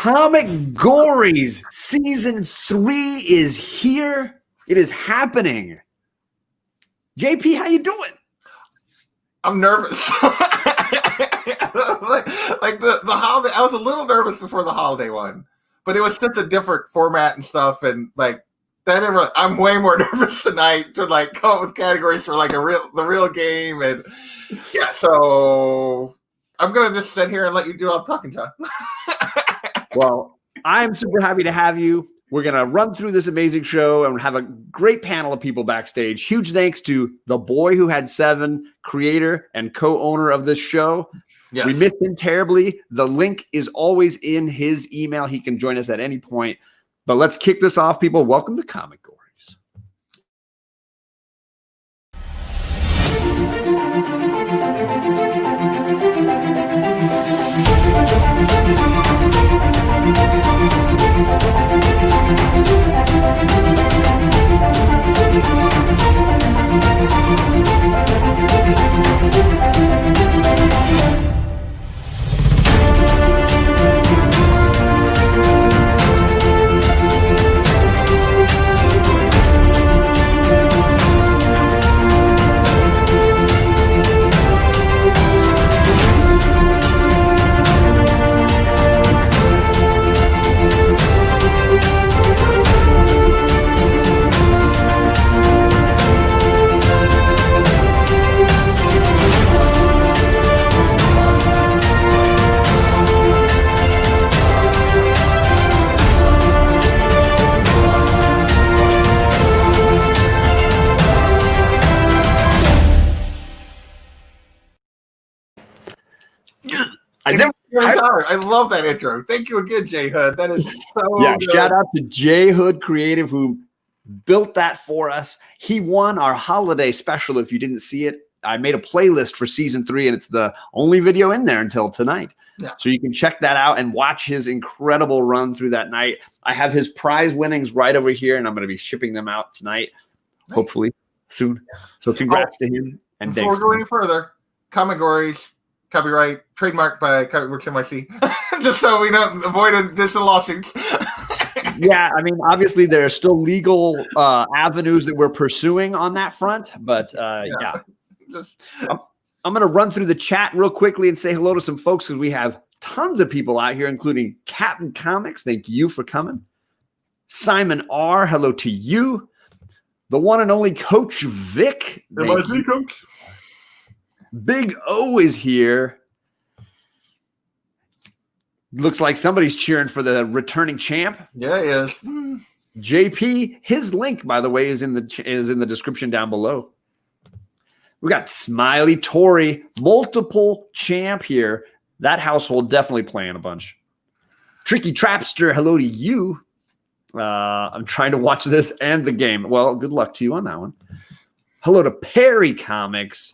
Comicgories season 3 is here. It is happening. JP, how you doing? I'm nervous. like the holiday. I was a little nervous before the holiday one, but it was such a different format and stuff. And like that, I'm way more nervous tonight to like come up with categories for like the real game. And yeah, so I'm gonna just sit here and let you do all the talking, John. Well, I'm super happy to have you. We're going to run through this amazing show and have a great panel of people backstage. Huge thanks to the boy who had 7, creator and co-owner of this show. Yes. We missed him terribly. The link is always in his email. He can join us at any point. But let's kick this off, people. Welcome to Comicgories. I love that intro. Thank you again, J Hood. That is so good. Shout out to J Hood Creative who built that for us. He won our holiday special. If you didn't see it, I made a playlist for season 3, and it's the only video in there until tonight. Yeah. So you can check that out and watch his incredible run through that night. I have his prize winnings right over here, and I'm going to be shipping them out tonight, hopefully soon. So congrats to him. And before we go any further, Comicgories, copyright, trademarked by Comicworks NYC, just so we don't avoid additional lawsuits. Yeah, I mean, obviously there are still legal avenues that we're pursuing on that front, but yeah. I'm going to run through the chat real quickly and say hello to some folks because we have tons of people out here, including Captain Comics. Thank you for coming. Simon R., hello to you. The one and only Coach Vic. Coach. Big O is here. Looks like somebody's cheering for the returning champ. Yeah, he is. JP, his link, by the way, is in the description down below. We got Smiley Tory, multiple champ here. That household definitely playing a bunch. Tricky Trapster, hello to you. I'm trying to watch this and the game. Well, good luck to you on that one. Hello to Perry Comics.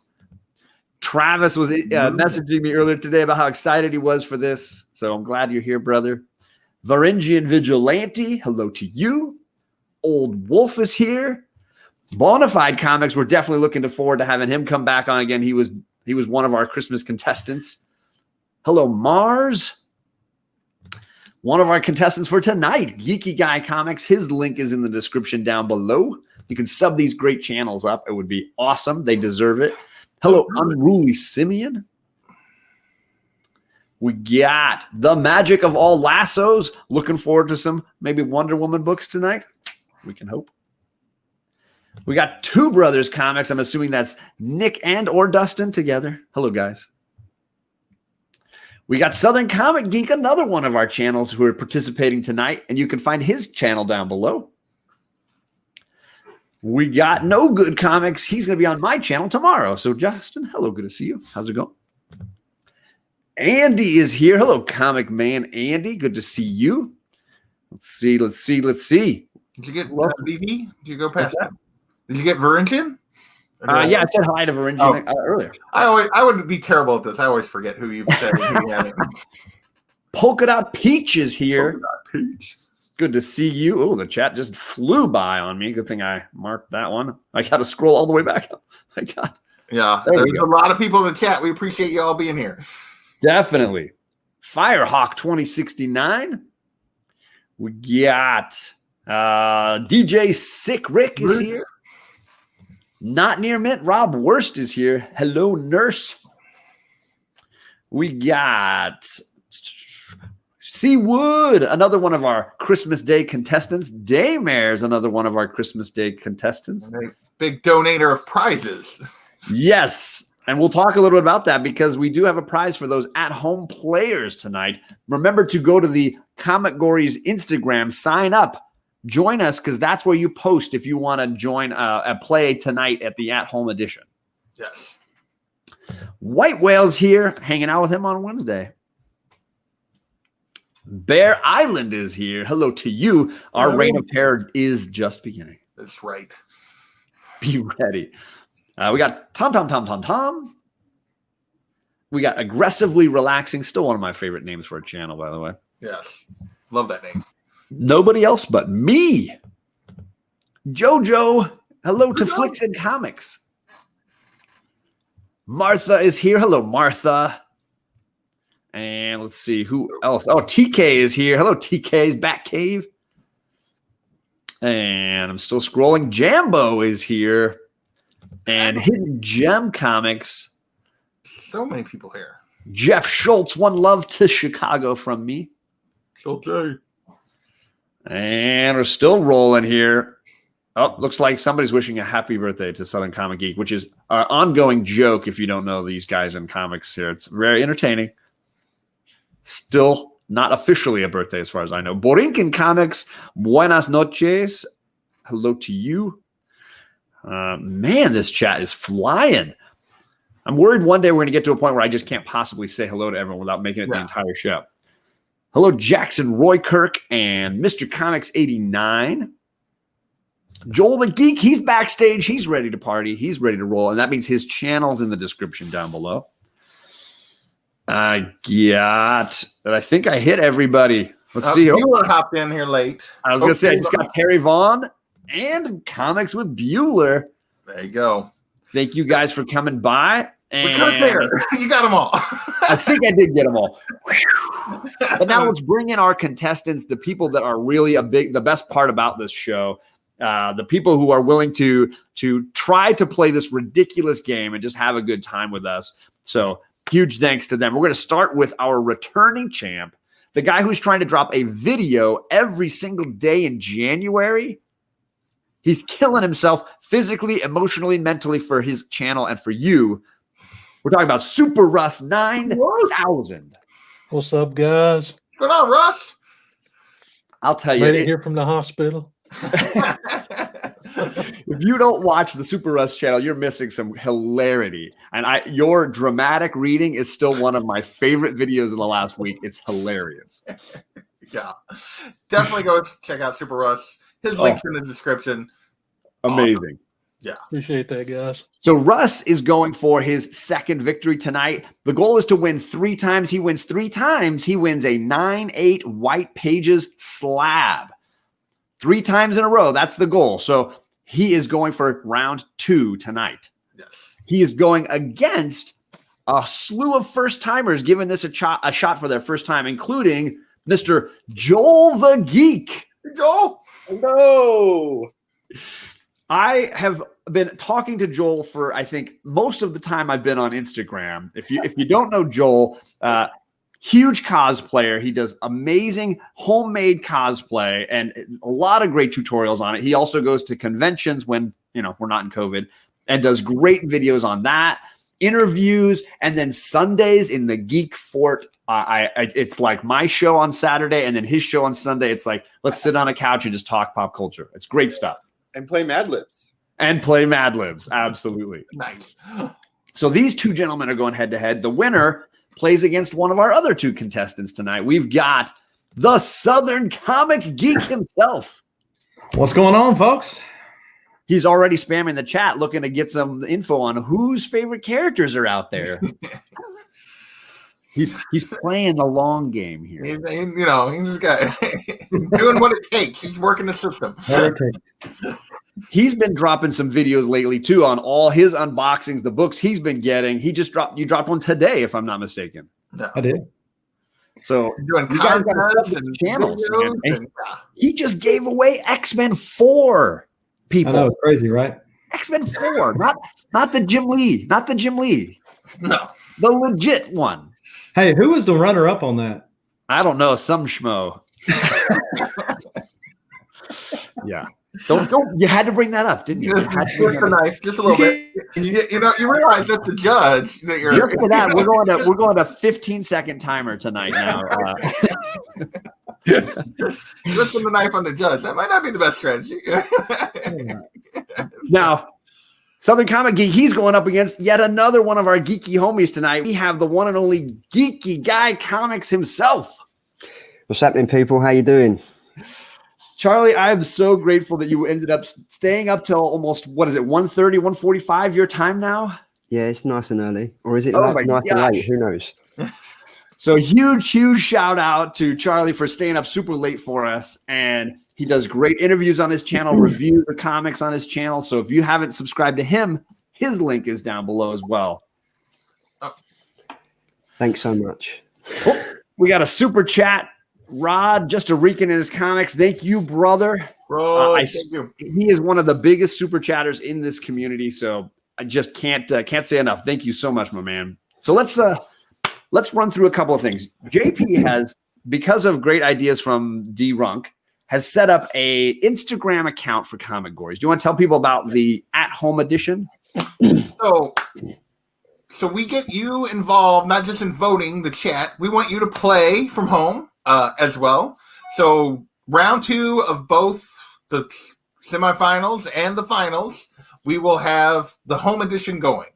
Travis was messaging me earlier today about how excited he was for this. So I'm glad you're here, brother. Varangian Vigilante, hello to you. Old Wolf is here. Bonafide Comics, we're definitely looking forward to having him come back on again. He was one of our Christmas contestants. Hello, Mars. One of our contestants for tonight, Geeky Guy Comics. His link is in the description down below. You can sub these great channels up. It would be awesome. They deserve it. Hello, Unruly Simeon. We got The Magic of All Lassos. Looking forward to some maybe Wonder Woman books tonight. We can hope. We got Two Brothers Comics. I'm assuming that's Nick and or Dustin together. Hello, guys. We got Southern Comic Geek, another one of our channels who are participating tonight, and you can find his channel down below. We got No Good Comics. He's going to be on my channel tomorrow. So, Justin, hello. Good to see you. How's it going? Andy is here. Hello, Comic Man Andy. Good to see you. Let's see. Did you get BV? Did you go past that? Did you get Varangian? Yeah, I said hi to Varangian earlier. I would be terrible at this. I always forget who you've said. Polka Dot Peach is here. Polka Dot Peach. Good to see you. Oh, the chat just flew by on me. Good thing I marked that one. I got to scroll all the way back up. My God. Yeah, there's a lot of people in the chat. We appreciate you all being here. Definitely. Firehawk 2069. We got DJ Sick Rick is here. Not Near Mint, Rob Worst is here. Hello, Nurse. We got C. Wood, another one of our Christmas Day contestants. Daymare's another one of our Christmas Day contestants. Big donator of prizes. Yes. And we'll talk a little bit about that because we do have a prize for those at-home players tonight. Remember to go to the Comicgories Instagram, sign up. Join us because that's where you post if you want to join a play tonight at the at-home edition. Yes. White Whale's here, hanging out with him on Wednesday. Bear Island is here. Hello to you. Our reign of terror is just beginning. That's right. Be ready. We got Tom. We got Aggressively Relaxing. Still one of my favorite names for a channel, by the way. Yes. Love that name. Nobody else but me. Jojo. Hello to Flicks and Comics. Martha is here. Hello, Martha. And let's see who else. Oh, TK is here. Hello, TK's Batcave. And I'm still scrolling. Jambo is here. And Hidden Gem Comics. So many people here. Jeff Schultz, one love to Chicago from me. Okay. And we're still rolling here. Oh, looks like somebody's wishing a happy birthday to Southern Comic Geek, which is an ongoing joke if you don't know these guys in comics here. It's very entertaining. Still not officially a birthday as far as I know. Borinquen Comics, buenas noches. Hello to you. Man, this chat is flying. I'm worried one day we're going to get to a point where I just can't possibly say hello to everyone without making it the entire show. Hello, Jackson Roy Kirk and Mr. Comics 89. Joel the Geek, he's backstage. He's ready to party. He's ready to roll. And that means his channel's in the description down below. I think I hit everybody. Let's see. You were hopped in here late. I was going to say, I just got Terry Vaughn and Comics with Bueller. There you go. Thank you guys for coming by. And you got them all. I think I did get them all. But now let's bring in our contestants, the people that are really the best part about this show. The people who are willing to try to play this ridiculous game and just have a good time with us. So huge thanks to them. We're going to start with our returning champ, the guy who's trying to drop a video every single day in January. He's killing himself physically, emotionally, mentally for his channel and for you. We're talking about Super Russ 9000. What's up, guys? What's going on, Russ? I'll tell you. Made it here from the hospital. If you don't watch the Super Russ channel, you're missing some hilarity. And your dramatic reading is still one of my favorite videos in the last week. It's hilarious. Yeah. Definitely go check out Super Russ. His link's in the description. Amazing. Yeah. Appreciate that, guys. So Russ is going for his second victory tonight. The goal is to win 3 times. He wins 3 times. He wins a 9/8 white pages slab. 3 times in a row. That's the goal. So he is going for round 2 tonight. Yes. He is going against a slew of first-timers giving this a shot for their first time, including Mr. Joel the Geek. Joel. No. I have been talking to Joel for, I think, most of the time I've been on Instagram. If you don't know Joel, huge cosplayer. He does amazing homemade cosplay and a lot of great tutorials on it. He also goes to conventions when, we're not in COVID and does great videos on that, interviews, and then Sundays in the Geek Fort. It's like my show on Saturday and then his show on Sunday. It's like, let's sit on a couch and just talk pop culture. It's great stuff. And play Mad Libs. Absolutely. Nice. So these 2 gentlemen are going head to head. The winner plays against one of our other 2 contestants tonight. We've got the Southern Comic Geek himself. What's going on, folks? He's already spamming the chat looking to get some info on whose favorite characters are out there. He's playing the long game here. He's just got doing what it takes. He's working the system. He's been dropping some videos lately too on all his unboxings, the books he's been getting. You dropped one today, if I'm not mistaken. I did. So Doing you guys got to contests sub and his channels, man. videos And and, yeah. he just gave away X-Men 4, people. I know, it's crazy, right? X-Men 4, not the Jim Lee, not the Jim Lee, No. the legit one. Hey, who was the runner-up on that? I don't know, some schmo. Yeah. Don't. You had to bring that up, didn't you? Just, You had to bring that the up. knife, just a little bit. You know, you realize that the judge that you're Just for that, we're going to 15-second timer tonight now. lifting the knife on the judge. That might not be the best strategy. Now, Southern Comic Geek, he's going up against yet another one of our geeky homies tonight. We have the one and only Geeky Guy Comics himself. What's happening, people? How you doing? Charlie, I'm so grateful that you ended up staying up till almost, 1:30, 1:45 your time now? Yeah, it's nice and early. Or is it Oh my nice and gosh. late? Who knows? So huge shout out to Charlie for staying up super late for us. And he does great interviews on his channel, reviews of comics on his channel. So if you haven't subscribed to him, his link is down below as well. Thanks so much. Oh, we got a super chat. Rod, just a Rican in his comics. Thank you, brother. Bro, thank you. He is one of the biggest super chatters in this community. So I just can't say enough. Thank you so much, my man. So let's run through a couple of things. JP has, because of great ideas from D Runk, has set up a Instagram account for Comicgories. Do you want to tell people about the at-home edition? So we get you involved, not just in voting the chat. We want you to play from home as well. So round 2 of both the semifinals and the finals, we will have the home edition going.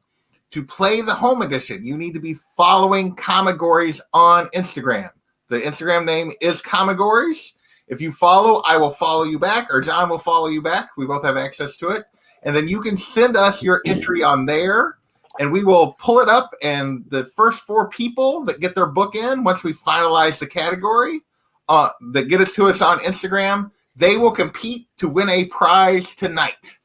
To play the home edition, you need to be following Comicgories on Instagram. The Instagram name is Comicgories. If you follow, I will follow you back, or John will follow you back. We both have access to it. And then you can send us your entry on there, and we will pull it up. And the first 4 people that get their book in, once we finalize the category, that get it to us on Instagram, they will compete to win a prize tonight.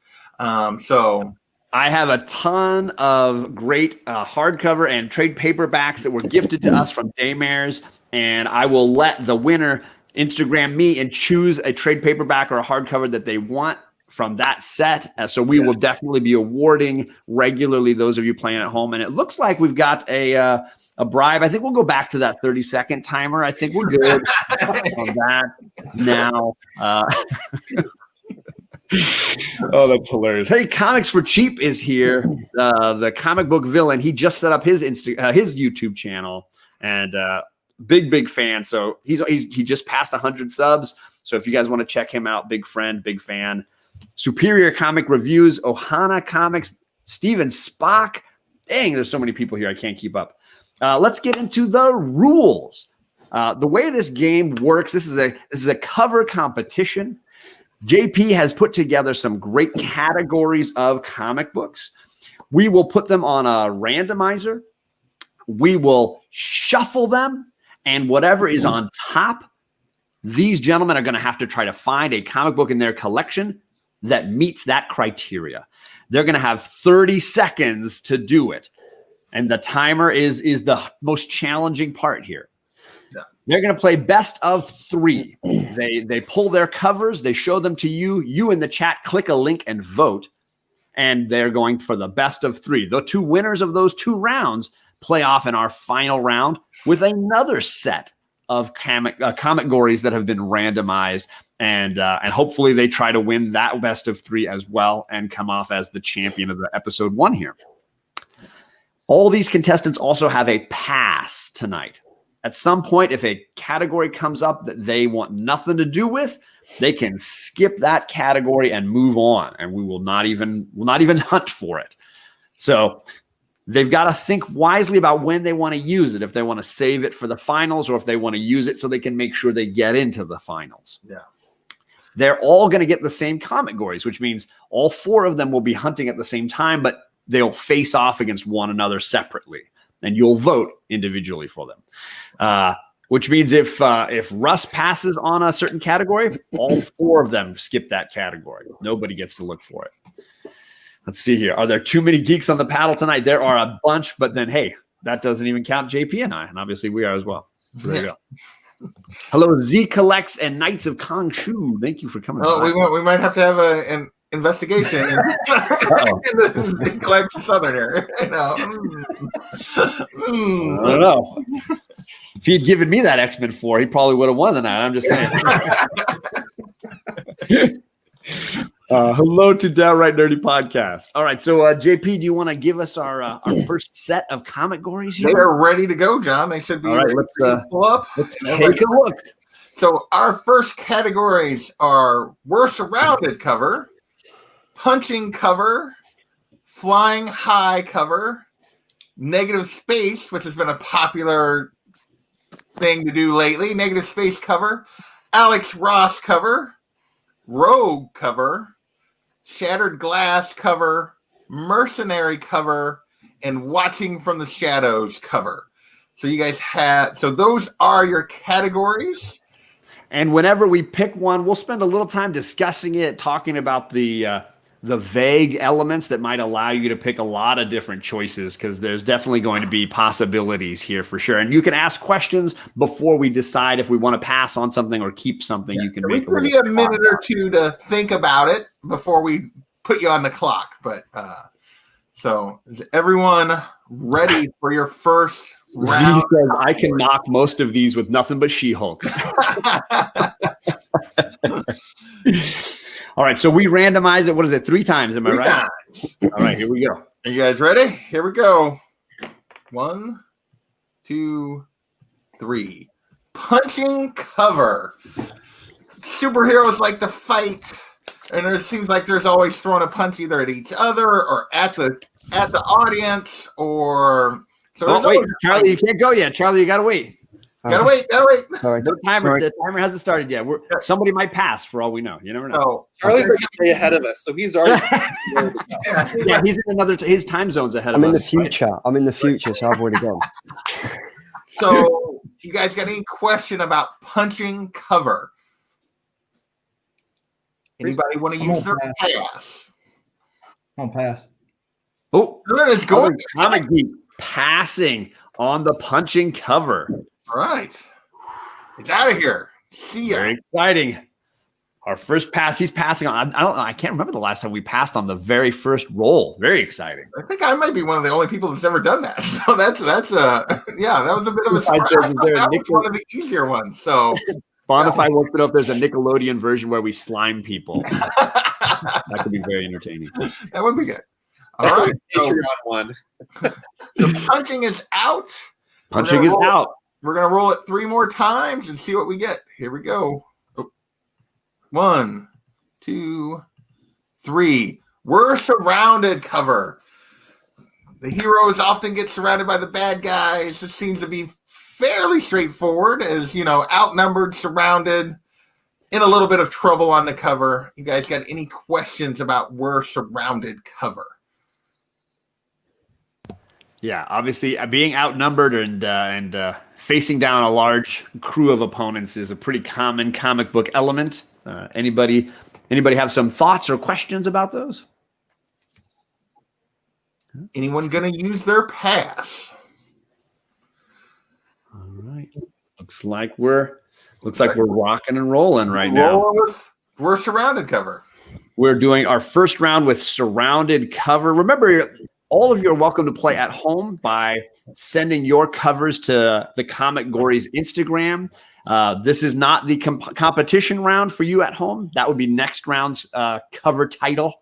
So I have a ton of great hardcover and trade paperbacks that were gifted to us from Daymares, and I will let the winner Instagram me and choose a trade paperback or a hardcover that they want from that set. So we will definitely be awarding regularly those of you playing at home. And it looks like we've got a bribe. I think we'll go back to that 30-second timer. I think we're good on that now. Oh, that's hilarious. Hey, Comics for Cheap is here. The comic book villain. He just set up his YouTube channel, and big fan. So he just passed 100 subs. So if you guys want to check him out, big friend, big fan. Superior Comic Reviews, Ohana Comics, Steven Spock. Dang, there's so many people here. I can't keep up. Let's get into the rules. The way this game works, this is a cover competition. JP has put together some great categories of comic books. We will put them on a randomizer. We will shuffle them, and whatever is on top, these gentlemen are going to have to try to find a comic book in their collection that meets that criteria. They're going to have 30 seconds to do it. And the timer is the most challenging part here. They're going to play best of 3. They pull their covers. They show them to you. You in the chat click a link and vote. And they're going for the best of 3. The 2 winners of those 2 rounds play off in our final round with another set of Comicgories that have been randomized. And hopefully they try to win that best of 3 as well and come off as the champion of the episode 1 here. All these contestants also have a pass tonight. At some point, if a category comes up that they want nothing to do with, they can skip that category and move on, and we will not even hunt for it. So they've got to think wisely about when they want to use it, if they want to save it for the finals or if they want to use it so they can make sure they get into the finals. Yeah. They're all going to get the same Comicgories, which means all 4 of them will be hunting at the same time, but they'll face off against one another separately, and you'll vote individually for them. Which means if Russ passes on a certain category, all 4 of them skip that category. Nobody gets to look for it. Let's see here. Are there too many geeks on the paddle tonight? There are a bunch, but then, hey, that doesn't even count JP and I, and obviously we are as well. So there you go. Hello, Z Collects and Knights of Kongshu. Thank you for coming. Oh, we might have to have an investigation in the collection southern here. You know. I don't know. If he'd given me that X-Men 4, he probably would have won the night. I'm just saying. Hello to Downright Nerdy Podcast. All right, so JP, do you want to give us our first set of Comicgories here? They are ready to go, John. They should be. All right, ready let's to pull up. Let's take a look. So our first categories are We're Surrounded cover, Punching cover, Flying High cover, Negative Space, which has been a popular thing to do lately, Negative Space cover, Alex Ross cover, Rogue cover, Shattered Glass cover, Mercenary cover, and Watching from the Shadows cover. So you guys those are your categories. And whenever we pick one, we'll spend a little time discussing it, talking about the vague elements that might allow you to pick a lot of different choices, because there's definitely going to be possibilities here for sure. And you can ask questions before we decide if we want to pass on something or keep something. You can make give you a minute or two to think about it before we put you on the clock. But so is everyone ready for your first round? Z says, I can knock most of these with nothing but She-Hulks. All right, so we randomize it. What is it? 3 times, am I right? Times. All right, here we go. Are you guys ready? Here we go. 1, 2, 3. Punching cover. Superheroes like to fight, and it seems like there's always throwing a punch either at each other or at the audience, or so. Wait, Charlie, you can't go yet. Charlie, you gotta wait. Gotta wait. Sorry. The timer hasn't started yet. Somebody might pass for all we know. You never know. So, Charlie's like way ahead of us, so he's already. Yeah, he's in his time zone's ahead of us. I'm in the future. Right? I'm in the future, so I've already gone. So, you guys got any question about punching cover? Anybody want to use their pass? I'm gonna pass. Oh, It's going. Comic Geek passing on the punching cover. All right. It's out of here. See ya. Very exciting. Our first pass, he's passing on. I can't remember the last time we passed on the very first roll. Very exciting. I think I might be one of the only people that's ever done that. So that's yeah, that was a bit of a surprise. That was one of the easier ones. So Bonify wants to know if there's a Nickelodeon version where we slime people. That could be very entertaining. That would be good. All right. Patreon one. The punching is out. Punching is out. We're going to roll it 3 more times and see what we get. Here we go. 1, 2, 3. We're Surrounded cover. The heroes often get surrounded by the bad guys. It seems to be fairly straightforward, as, outnumbered, surrounded, in a little bit of trouble on the cover. You guys got any questions about We're Surrounded cover? Yeah, obviously being outnumbered and facing down a large crew of opponents is a pretty common comic book element. Anybody have some thoughts or questions about those? Anyone going to use their pass? All right. Looks like we're rocking and rolling right now. We're Surrounded cover. We're doing our first round with Surrounded cover. Remember, all of you are welcome to play at home by sending your covers to the Comicgories Instagram. This is not the competition round for you at home. That would be next round's cover title.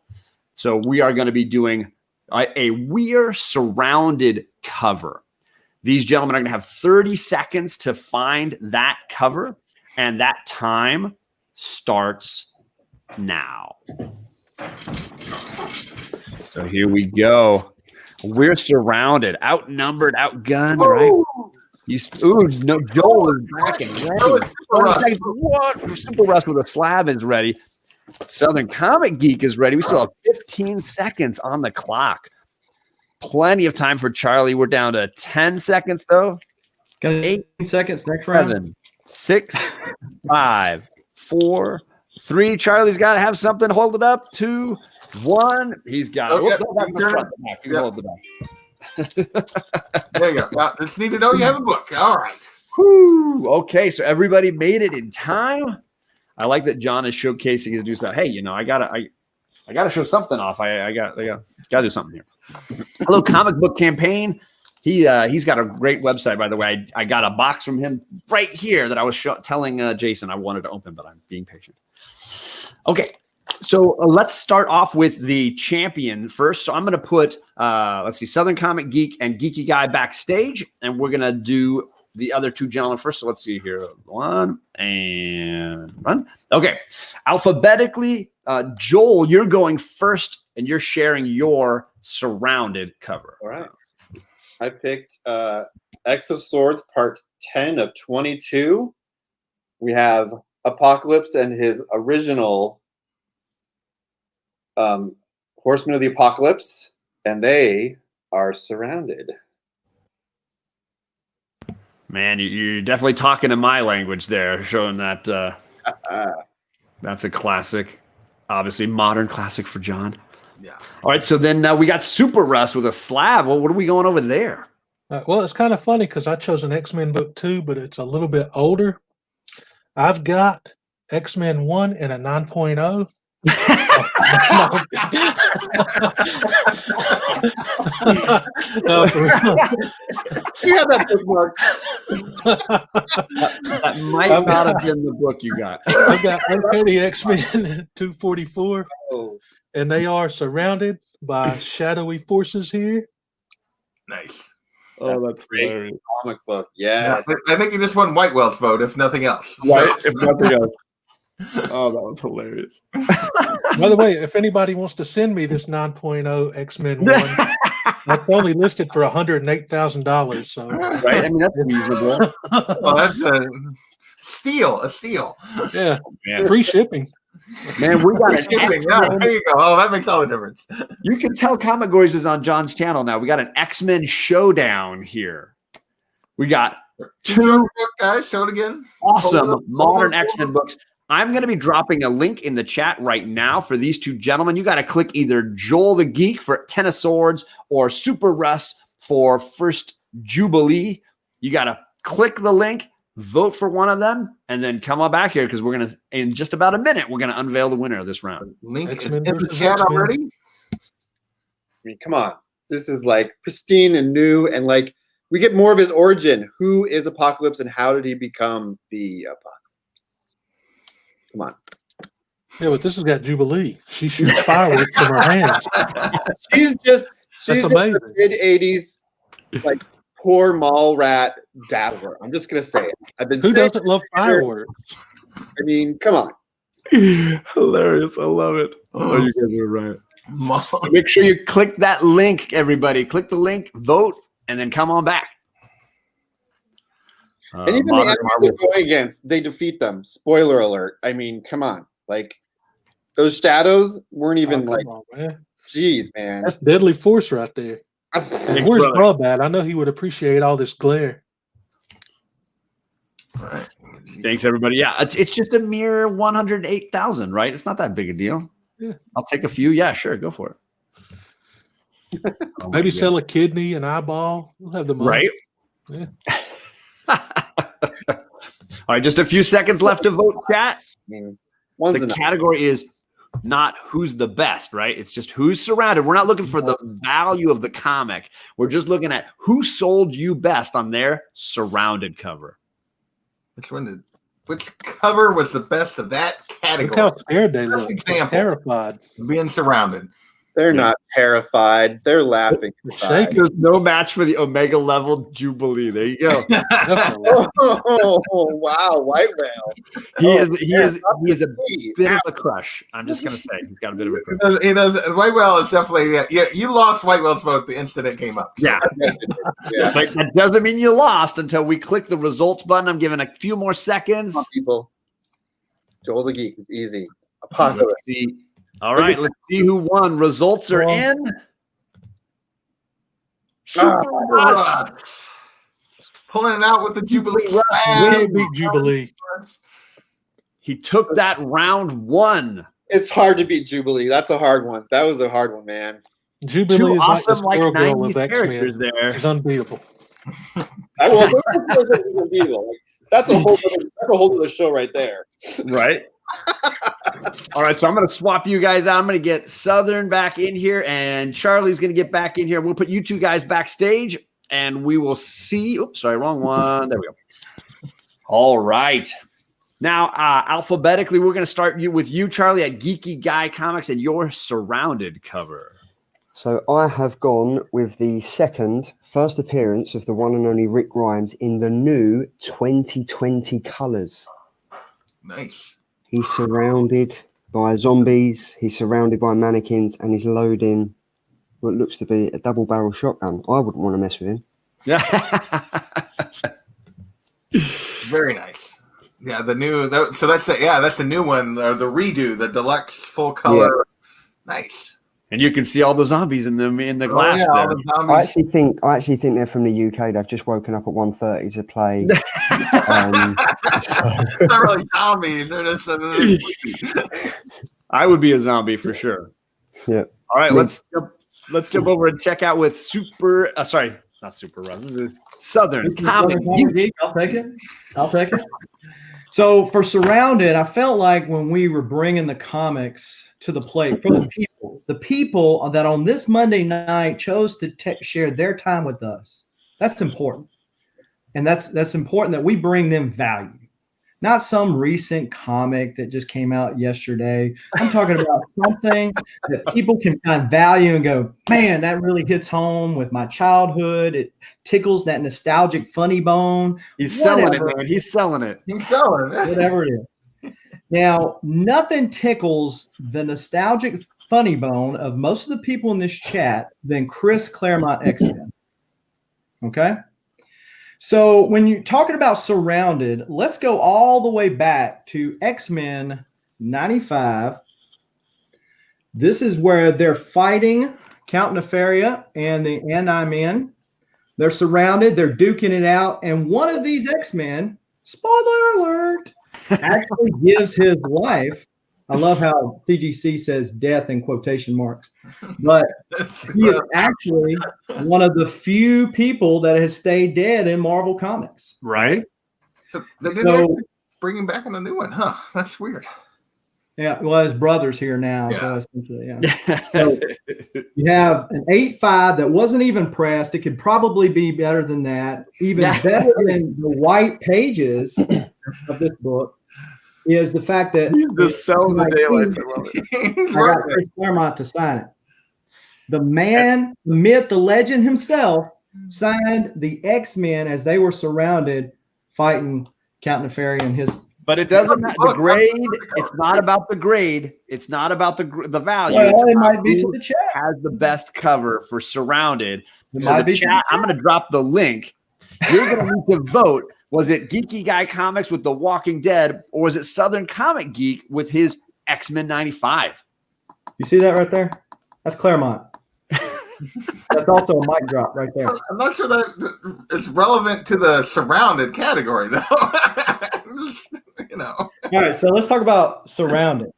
So we are going to be doing a We're Surrounded cover. These gentlemen are going to have 30 seconds to find that cover, and that time starts now. So here we go. We're surrounded, outnumbered, outgunned, right? Joel is back and ready. 20 seconds. What? Super Russ with a slab is ready. Southern Comic Geek is ready. We still have 15 seconds on the clock. Plenty of time for Charlie. We're down to 10 seconds, though. Got 8 seconds. Next round. 7, 6, 5, 4, 3. Charlie's got to have something. Hold it up. 2, 1. He's got it. You can hold it up. There you go. Just need to know you have a book. All right. Whew. Okay, so everybody made it in time. I like that John is showcasing his new stuff. Hey, I gotta show something off. I gotta do something here. Hello, comic book campaign. He's got a great website, by the way. I got a box from him right here that I was telling Jason I wanted to open, but I'm being patient. Okay, so let's start off with the champion first. So I'm going to put, let's see, Southern Comic Geek and Geeky Guy backstage, and we're going to do the other two gentlemen first. So let's see here. 1 and run. Okay, alphabetically, Joel, you're going first, and you're sharing your surrounded cover. All right. I picked X of Swords Part 10 of 22. We have Apocalypse and his original Horsemen of the Apocalypse, and they are surrounded. Man, you're definitely talking in my language there, showing that that's a classic, obviously modern classic for John. Yeah. All right, so then we got Super Russ with a slab. Well, what are we going over there? Well, it's kind of funny because I chose an X-Men book too, but it's a little bit older. I've got X-Men 1 and a 9.0. No, for real. You have that bookmark. That might not have been the book you got. I've got Uncanny X-Men 244, Oh, and they are surrounded by shadowy forces here. Nice. Oh, that's great. hilarious. comic book. Yeah, Yes. I think you just won Whitewell's vote, if nothing else. Right, if nothing else. Oh, that was hilarious. By the way, if anybody wants to send me this 9.0 X-Men 1, that's only listed for $108,000. So, Right? I mean, that's reasonable. Well, that's a steal. yeah, Man, free shipping. man, we got an Shipping, yeah, X-Men. there you go. Oh, that makes all the difference. You can tell Comicgories is on John's channel now. We got an X-Men showdown here. We got two Book, guys, show it again. awesome modern X-Men books. I'm going to be dropping a link in the chat right now for these two gentlemen. You got to click either Joel the Geek for Ten of Swords or Super Russ for First Jubilee. You got to click the link, vote for one of them, and then come on back here because we're going to, in just about a minute, we're going to unveil the winner of this round. Link is X-Men in the versus chat X-Men. already. I mean, come on. This is like pristine and new, and like we get more of his origin. Who is Apocalypse, and how did he become the Apocalypse? Come on. Yeah, but this has got Jubilee. She shoots fireworks from her hands. She's just amazing. a mid-80s, like poor mall rat dabbler. I'm just gonna say it. I've been Who saying doesn't love fireworks? I mean, come on. Hilarious. I love it. Oh, you guys are right. Mom. Make sure you click that link, everybody. Click the link, vote, and then come on back. And even the Modern enemies Marvel. they're going against, they defeat them. Spoiler alert. I mean, come on. Like those shadows weren't even Oh, like, come on, man. geez, man. That's deadly force right there. And where's brother. Bob at? I know he would appreciate all this glare. All right. Thanks, everybody. Yeah, it's just a mere 108,000, right? It's not that big a deal. Yeah. I'll take a few. Yeah, sure, go for it. Oh, Maybe my sell a kidney, an eyeball. We'll have the God. money. Right? Yeah. All right, just a few seconds left to vote, chat. I mean, one's The enough. category is not who's the best, right? It's just who's surrounded. We're not looking for the value of the comic. We're just looking at who sold you best on their surrounded cover. Which cover was the best of that Look category? how scared they look. Perfect They're example. terrified. Being surrounded. They're not terrified. They're laughing. They're inside. shaking. There's no match for the Omega level Jubilee. There you go. Definitely. Oh, wow, White Whale. He Oh, is a Gee. bit of a crush. I'm just gonna say he's got a bit of a crush. He does. Whitewell is definitely. Yeah, you lost Whitewell's vote the instant it came up. Yeah, Yeah. but that doesn't mean you lost until we click the results button. I'm giving a few more seconds. Come on, people. Joel the Geek is easy. Apocalypse. Let's see. All right, let's see who won. Results are in. Super Russ. Pulling it out with the Jubilee. We can't beat Jubilee. He took that round one. It's hard to beat Jubilee. That's a hard one. That was a hard one, man. Jubilee Two is like the awesome, like squirrel girl 90s of X-Men. characters there. She's unbeatable. That's a whole other show right there. Right. All right, so I'm going to swap you guys out. I'm going to get Southern back in here, and Charlie's going to get back in here. We'll put you two guys backstage, and we will see. Oops, sorry, wrong one. There we go. All right. Now, alphabetically, we're going to start with you, Charlie, at Geeky Guy Comics, and your Surrounded cover. So I have gone with the first appearance of the one and only Rick Grimes in the new 2020 colours. Nice. He's surrounded by zombies, he's surrounded by mannequins, and he's loading what looks to be a double-barrel shotgun. I wouldn't want to mess with him. Very nice. Yeah, the new. That's the new one. The redo, the deluxe full color. Yeah. Nice. And you can see all the zombies in the glass. Yeah, there. I actually think they're from the UK. They've just woken up at 1:30 to play. They're not really zombies. They're just. I would be a zombie for sure. Yeah. All right, let's jump over and check out with not Super Russ. This is Southern Comic. I'll take it. So for Surrounded, I felt like when we were bringing the comics to the plate for the people that on this Monday night chose to share their time with us, that's important. And that's important that we bring them value, not some recent comic that just came out yesterday. I'm talking about something that people can find value and go, man, that really hits home with my childhood. It tickles that nostalgic funny bone. He's selling it, man. He's selling it. Whatever it is. Now, nothing tickles the nostalgic funny bone of most of the people in this chat than Chris Claremont X-Men. Okay? So when you're talking about Surrounded, let's go all the way back to X-Men 95. This is where they're fighting Count Nefaria and the Anti-Men. They're surrounded. They're duking it out. And one of these X-Men, spoiler alert, actually gives his life. I love how CGC says death in quotation marks. But he is actually one of the few people that has stayed dead in Marvel Comics. Right. So they didn't bring him back in the new one, huh? That's weird. Yeah, well, his brother's here now. Yeah. So essentially, yeah. So you have an 8.5 that wasn't even pressed. It could probably be better than that. Even better than the white pages of this book is the fact that he's just selling the daylights. I love it. I got Chris Claremont to sign it. The man, the myth, the legend himself signed the X-Men as they were surrounded fighting Count Nefaria and his. But it doesn't matter. The grade, it's not about the grade. It's not about the value. Well, it might be to the chat. Has the best cover for Surrounded. So the chat, I'm going to drop the link. You're going to need to vote. Was it Geeky Guy Comics with The Walking Dead, or was it Southern Comic Geek with his X-Men 95? You see that right there? That's Claremont. That's also a mic drop right there. I'm not sure that it's relevant to the Surrounded category, though. You know. All right, so let's talk about Surrounded.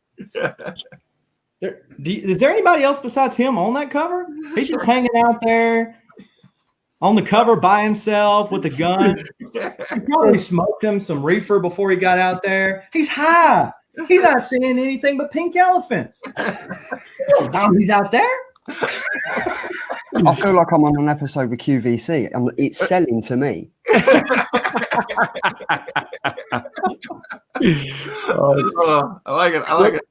Is there anybody else besides him on that cover? He's just hanging out there on the cover by himself with a gun. He probably smoked him some reefer before he got out there. He's high. He's not seeing anything but pink elephants. He's out there. I feel like I'm on an episode with QVC. It's selling to me. I like it.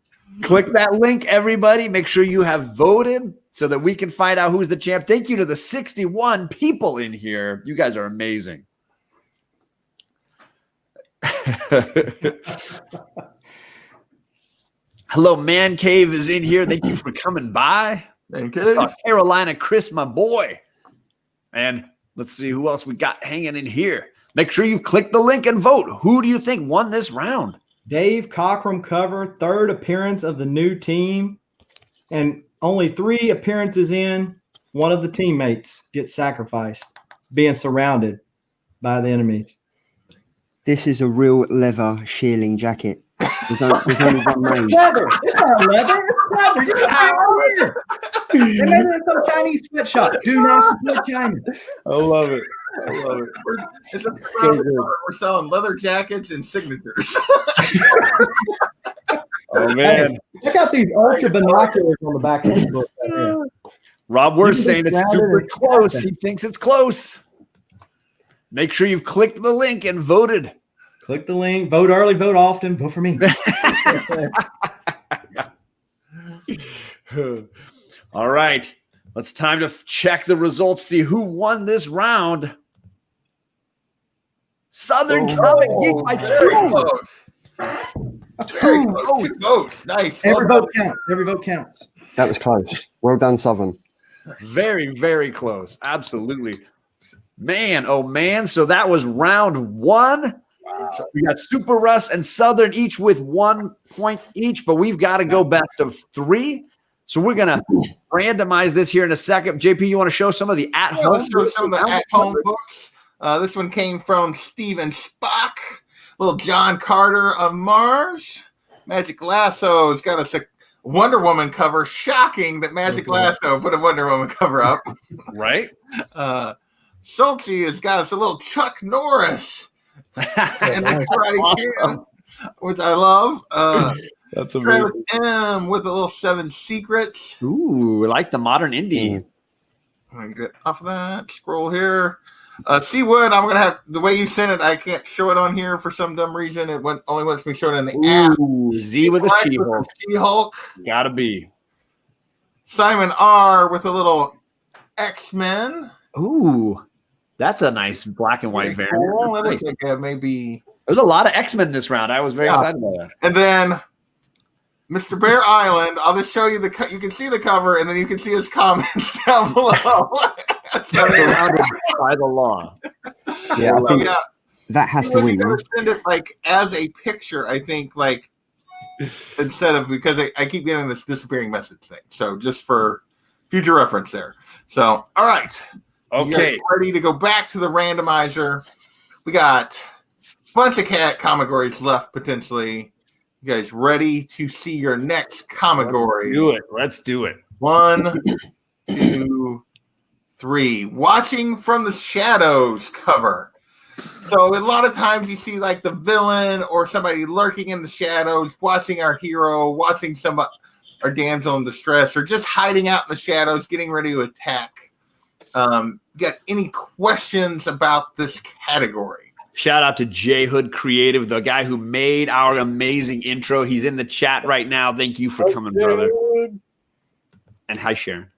Click that link, everybody. Make sure you have voted so that we can find out who's the champ. Thank you to the 61 people in here. You guys are amazing. Hello, Man Cave is in here. Thank you for coming by. Thank you. Carolina Chris, my boy. And let's see who else we got hanging in here. Make sure you click the link and vote. Who do you think won this round? Dave Cockrum cover, third appearance of the new team. And only 3 appearances in, one of the teammates gets sacrificed, being surrounded by the enemies. This is a real leather shearling jacket. There's only one name. Leather. It's not leather. It's leather. You're out here. They made it in some Chinese sweatshop. Do not support China. I love it. It's a we're selling leather jackets and signatures. Oh man, Check out these ultra binoculars on the back of the book. Right here. Rob Worth You saying can it's just grab it super and close. snap it. He thinks it's close. Make sure you've clicked the link and voted. Click the link. Vote early. Vote often. Vote for me. All right. It's time to check the results, see who won this round. Southern Comic Geek by Very 2. close. Very close. 2 votes. Nice. Every vote counts. Every vote counts. That was close. Well done, Southern. Very, very close. Absolutely. Man, oh man. So that was round 1. Wow. We got Super Russ and Southern each with 1 point each, but we've got to go best of 3. So we're going to randomize this here in a second. JP, you want to show some of the at-home? Let's show some of the at-home books. This one came from Steven Spock, little John Carter of Mars. Magic Lasso's got us a Wonder Woman cover. Shocking that Magic Lasso put a Wonder Woman cover up. Right? Salty has got us a little Chuck Norris and the Karate Kid, which I love. That's Travis amazing. M with a little 7 Secrets. Ooh, I like the modern indie. Let me get off of that. Scroll here. Seawood, I'm going to have, the way you sent it, I can't show it on here for some dumb reason. It only lets me show it in the app. Ooh, Z with a She-Hulk. She-Hulk. Gotta be. Simon R with a little X-Men. Ooh, that's a nice black and white variant. Cool. That Nice. looks like maybe. There's a lot of X-Men this round. I was very excited about that. And then Mr. Bear Island, I'll just show you you can see the cover, and then you can see his comments down below. Surrounded by the law. Yeah, I think that has to win. You send it like as a picture, I think, like instead of, because I keep getting this disappearing message thing. So just for future reference there. So, all right. Okay. You guys ready to go back to the randomizer? We got a bunch of Comicgories left potentially. You guys ready to see your next Comicgory? Let's do it. 1, 2, 3. Watching from the Shadows cover. So a lot of times you see like the villain or somebody lurking in the shadows, watching our hero, watching somebody, our damsel in distress, or just hiding out in the shadows, getting ready to attack. Got any questions about this category? Shout out to J Hood Creative, the guy who made our amazing intro. He's in the chat right now. Thank you for coming, brother. And hi, Sharon.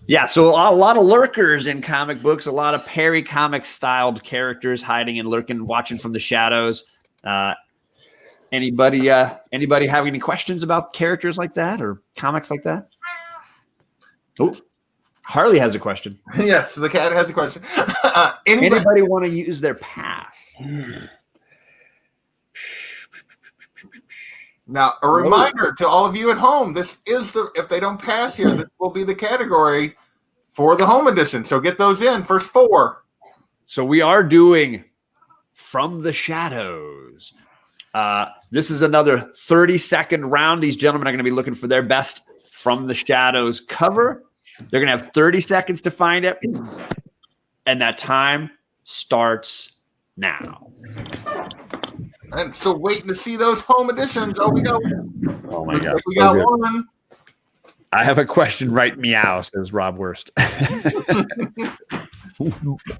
Yeah, so a lot of lurkers in comic books, a lot of Perry comic styled characters hiding and lurking, watching from the shadows. Anybody have any questions about characters like that or comics like that? Oh, Harley has a question. Yes, the cat has a question. Anybody want to use their pass? Now, a reminder to all of you at home, this is if they don't pass here, this will be the category for the home edition. So get those in, first 4. So we are doing From the Shadows. This is another 30-second round. These gentlemen are going to be looking for their best From the Shadows cover. They're going to have 30 seconds to find it. And that time starts now. I'm still waiting to see those home editions. Oh, we got God. We got one. I have a question, right? Meow, says Rob Worst.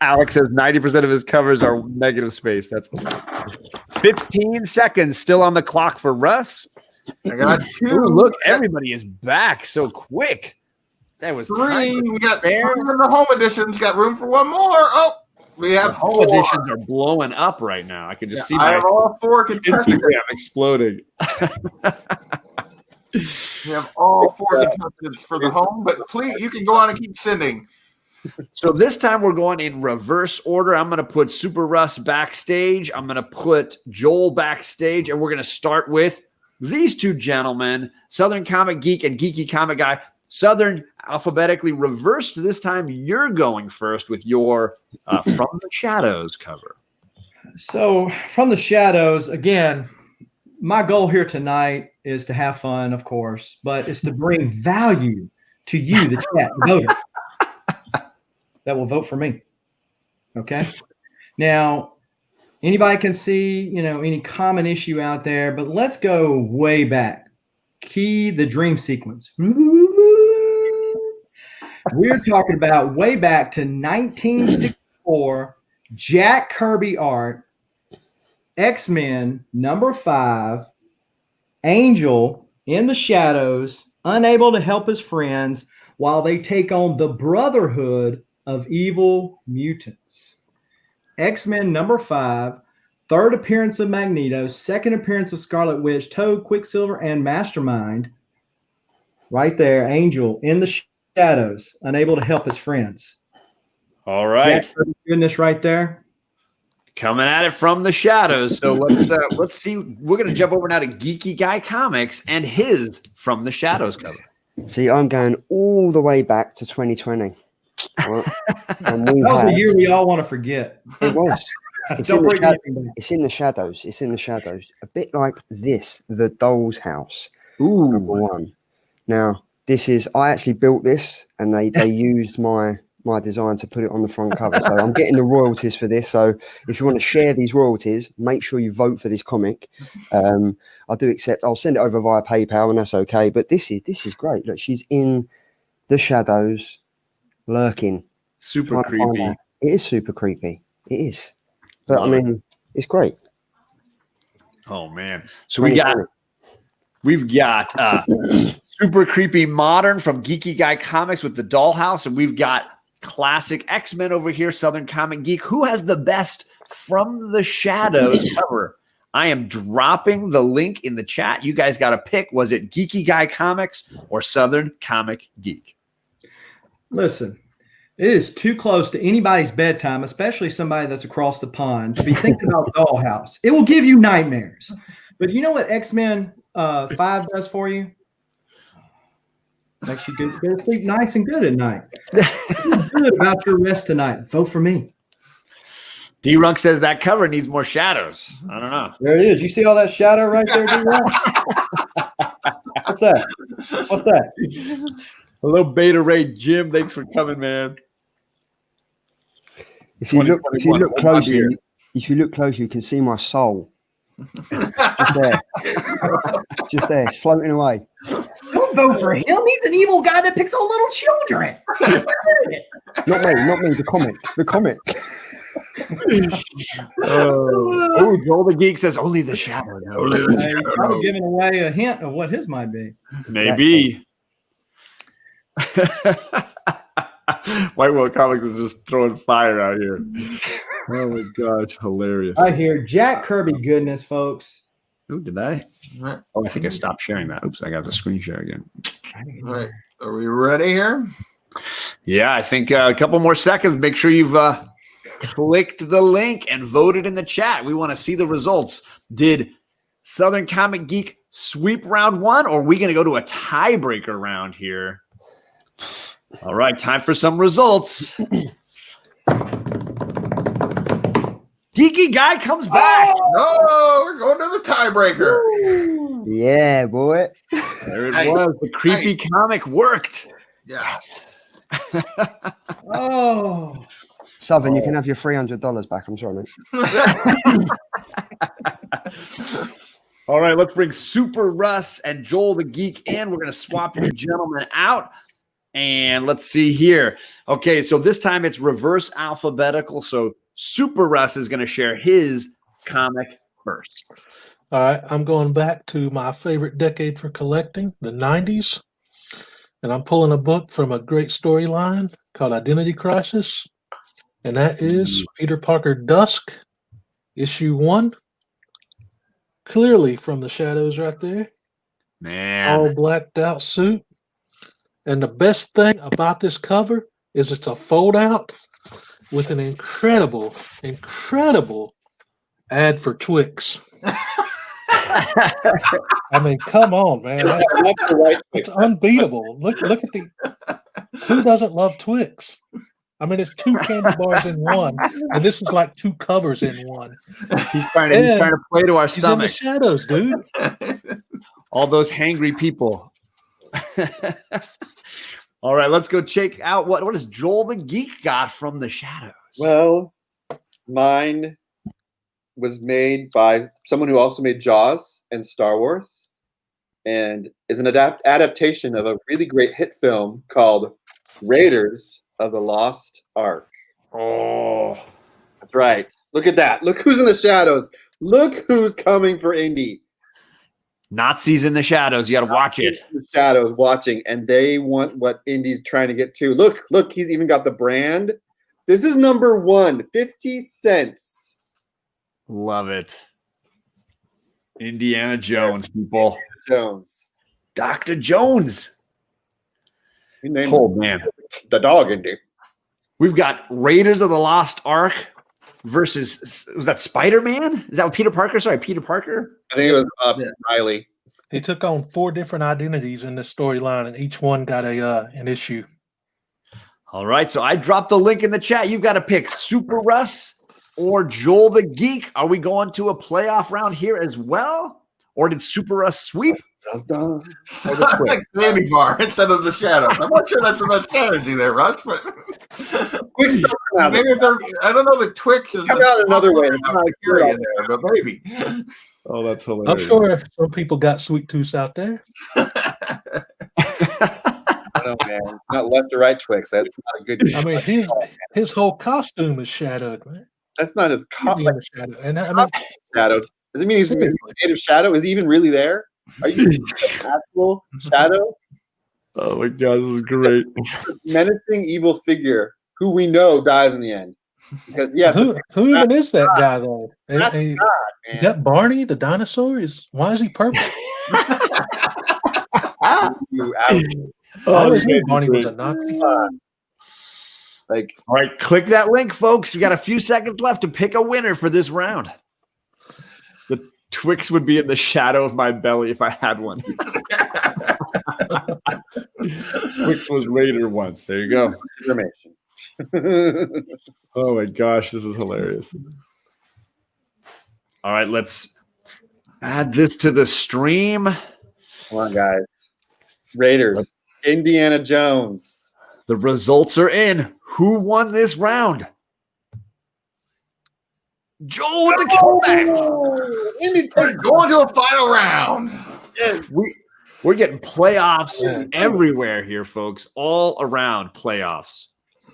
Alex says 90% of his covers are negative space. That's 15 seconds still on the clock for Russ. I got 2. Ooh, look, everybody is back so quick. That was 3. We got 3 in the home editions. Got room for one more. Oh, we have the home 4. editions are blowing up right now. I can just see I my have all 4 contestants. Instagram exploding. We have all 4 contestants for the home, but please, you can go on and keep sending. So this time we're going in reverse order. I'm going to put Super Russ backstage. I'm going to put Joel backstage, and we're going to start with these 2 gentlemen, Southern Comic Geek and Geeky Comic Guy. Southern, alphabetically reversed this time. You're going first with your From the Shadows cover. So, From the Shadows, again, my goal here tonight is to have fun, of course, but it's to bring value to you, the chat, the voter, that will vote for me. Okay. Now, anybody can see, any common issue out there, but let's go way back. Key the dream sequence. We're talking about way back to 1964, Jack Kirby art, X-Men #5, Angel in the shadows, unable to help his friends while they take on the Brotherhood of Evil Mutants. X-Men #5, third appearance of Magneto, second appearance of Scarlet Witch, Toad, Quicksilver, and Mastermind. Right there, Angel in the shadows, unable to help his friends. All right. Jack Kirby's goodness right there. Coming at it from the shadows. So let's see. We're going to jump over now to Geeky Guy Comics and his From the Shadows cover. See, I'm going all the way back to 2020. Right? And That was a year we all want to forget. It was. It's Don't in, bring the anything back. it's in the shadows. It's in the shadows. A bit like this, the Doll's House. Ooh. #1. Now, this is, I actually built this and they used my design to put it on the front cover. So I'm getting the royalties for this. So if you want to share these royalties, make sure you vote for this comic. I do accept. I'll send it over via PayPal and that's okay. But this is great. Look, she's in the shadows, lurking. Super creepy. It is super creepy. It is. But I mean, it's great. Oh man. So we've got super creepy modern from Geeky Guy Comics with the Dollhouse, and we've got classic X-Men over here, Southern Comic Geek. Who has the best From the Shadows cover? I am dropping the link in the chat. You guys got to pick. Was it Geeky Guy Comics or Southern Comic Geek? Listen, it is too close to anybody's bedtime, especially somebody that's across the pond, to be thinking about Dollhouse. It will give you nightmares. But you know what X-Men 5 does for you? Makes you go to sleep nice and good at night. Feel good about your rest tonight. Vote for me. D-Runk says that cover needs more shadows. I don't know. There it is. You see all that shadow right there, D-Runk? What's that? What's that? Hello, Beta Ray Jim. Thanks for coming, man. If you look closely, you can see my soul. Just there, it's floating away. Don't vote for him. He's an evil guy that picks on little children. Not me. The comic. Oh, Joel the Geek says only the shadow knows. He's probably giving away a hint of what his might be. Maybe. White Whale Comics is just throwing fire out here. Oh my gosh, hilarious. I hear Jack Kirby goodness, folks. Ooh, did I? Oh, I think I stopped sharing that. Oops, I got the screen share again. All right. Are we ready here? Yeah, I think a couple more seconds. Make sure you've clicked the link and voted in the chat. We want to see the results. Did Southern Comic Geek sweep round 1, or are we going to go to a tiebreaker round here? All right, time for some results. Geeky Guy comes back. Oh, we're going to the tiebreaker. Yeah, boy. There it was. The creepy comic worked. Yes. Oh. Southern, you can have your $300 back. I'm sorry, mate. All right, let's bring Super Russ and Joel the Geek in. We're going to swap you gentlemen out. And let's see here. Okay, so this time it's reverse alphabetical. So Super Russ is going to share his comic first. All right, I'm going back to my favorite decade for collecting, the 90s. And I'm pulling a book from a great storyline called Identity Crisis. And that is Peter Parker Dusk, issue 1. Clearly from the shadows right there. Man. All blacked out suit. And the best thing about this cover is it's a fold out with an incredible ad for Twix. I mean, come on, man. It's unbeatable. Look at the who doesn't love Twix? I mean, it's 2 candy bars in one, and this is like 2 covers in one. He's trying to play to our stomach. He's in the shadows, dude. All those hangry people. All right, let's go check out what does Joel the Geek got from the shadows. Well, Mine was made by someone who also made Jaws and Star Wars, and is an adaptation of a really great hit film called Raiders of the Lost Ark. Oh, That's right. Look at that. Look who's in the shadows. Look who's coming for Indy. Nazis in the shadows. You got to watch it. The shadows watching, and they want what Indy's trying to get to. Look, he's even got the brand. This is number 1, 50 cents. Love it. Indiana Jones, people. Jones. Dr. Jones. You named Oh, man. the dog, Indy. We've got Raiders of the Lost Ark versus, was that Spider-Man? Is that Peter Parker? Sorry, Peter Parker? I think it was Riley. He took on 4 different identities in this storyline, and each one got an issue. All right, so I dropped the link in the chat. You've got to pick Super Russ or Joel the Geek. Are we going to a playoff round here as well? Or did Super Russ sweep? Like candy bar instead of the shadows. I'm not sure that's the best strategy there, Russ. But Twix maybe if they're, I don't know that Twix is come out another way. Area there, but maybe. Oh, that's I'm hilarious. sure some people got sweet tooths out there. No, man. It's not left or right Twix. That's not a good. I mean, his whole costume is shadowed, man. That's not his He's in the shadow. And I mean, shadow. Does it mean he's made of shadow? Is he even really there? Are you an actual shadow? Oh my god, this is great. Menacing evil figure who we know dies in the end. Because yes, who even is that guy though? That's Is God, man. that Barney the dinosaur? Why is he purple? You out. I always knew Barney was a Nazi. Like, All right, click that link, folks. You got a few seconds left to pick a winner for this round. The Twix would be in the shadow of my belly if I had one. Twix was Raider once. There you go. information. Oh my gosh, this is hilarious. All right, let's add this to the stream. Come on, guys. Raiders. Indiana Jones. The results are in. Who won this round? Joel with the comeback. Indy takes going to a final round. We're getting playoffs everywhere here, folks. All around playoffs.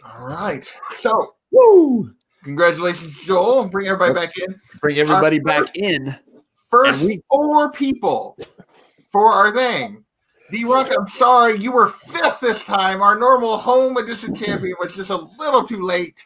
All right. So, Woo! congratulations, Joel. Bring everybody back in. Bring everybody back in. First And 4 people for our thing. D-Rock, I'm sorry, you were 5th this time. Our normal home edition champion was just a little too late.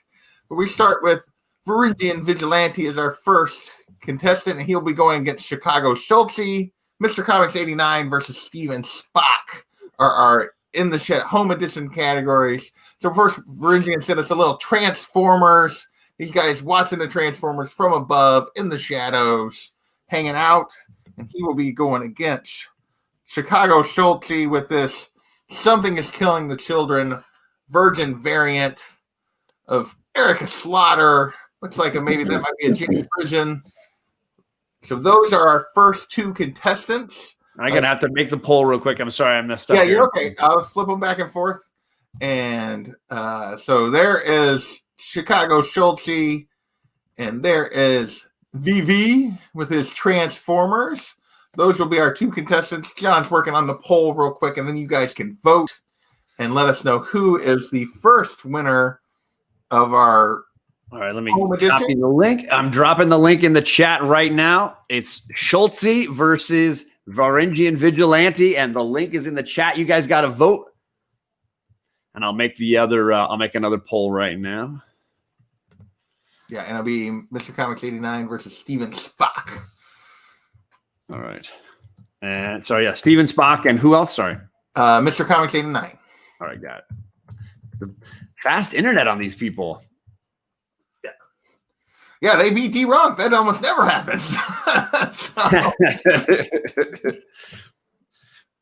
But we start with Varangian Vigilante as our first contestant, and he'll be going against Chicago Schultze. Mr. Comics 89 versus Steven Spock are in the home edition categories. So first, Varangian sent us a little Transformers. These guys watching the Transformers from above in the shadows, hanging out, and he will be going against Chicago Schultze with this Something is Killing the Children virgin variant of Erica Slaughter. Looks like maybe that might be a Ginny Frisian. So those are our first 2 contestants. I'm going to have to make the poll real quick. I'm sorry I messed up. Yeah, here. you're okay. I'll flip them back and forth. And so there is Chicago Schultze, and there is VV with his Transformers. Those will be our 2 contestants. John's working on the poll real quick, and then you guys can vote and let us know who is the first winner of our. All right, let me home edition. copy the link. I'm dropping the link in the chat right now. It's Schultze versus Varangian Vigilante, and the link is in the chat. You guys got to vote, and I'll make the other. I'll make another poll right now. Yeah, and it'll be Mr. Comics 89 versus Steven Spock. All right, and so yeah, Steven Spock and who else? Sorry, Mr. Comics 89. all right, got it. The fast internet on these people. Yeah, they beat D-Rock. That almost never happens.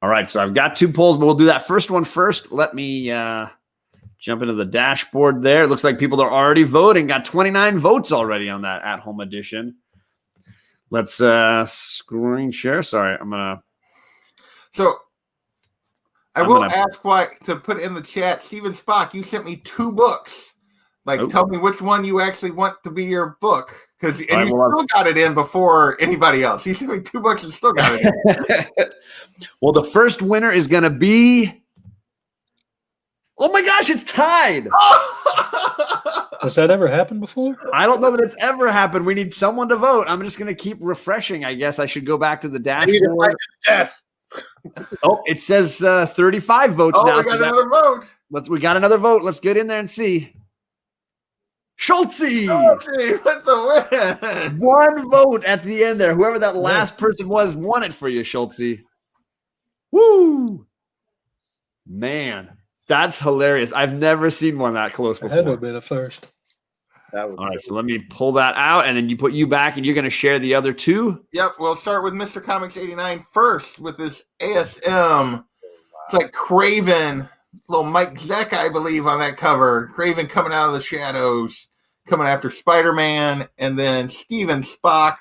All right, so I've got 2 polls, but we'll do that first one first. Let me jump into the dashboard there. It looks like people are already voting. Got 29 votes already on that at-home edition. Let's screen share. Sorry, I'm going to... So I will ask why to put in the chat. Steven Spock, you sent me 2 books Like, Oh. tell me which one you actually want to be your book. Because you Right, well, still got it in before anybody else. You sent me 2 books and still got it in. Well, the first winner is going to be. Oh my gosh, it's tied. Has that ever happened before? I don't know that it's ever happened. We need someone to vote. I'm just going to keep refreshing. I guess I should go back to the I need to dashboard. find death. Oh, it says 35 votes Oh, now. we got another vote. We got another vote. Let's get in there and see. Schultze! Gee, with the win. One vote at the end there. Whoever that last person was won it for you, Schultze. Woo! Man, that's hilarious. I've never seen one that close That had to before. have been a first. That was All right, so let me pull that out, and then you put you back, and you're going to share the other two. Yep, we'll start with Mr. Comics 89 first with this ASM. It's like Craven, little Mike Zeck, I believe, on that cover. Craven coming out of the shadows, coming after Spider-Man, and then Steven Spock.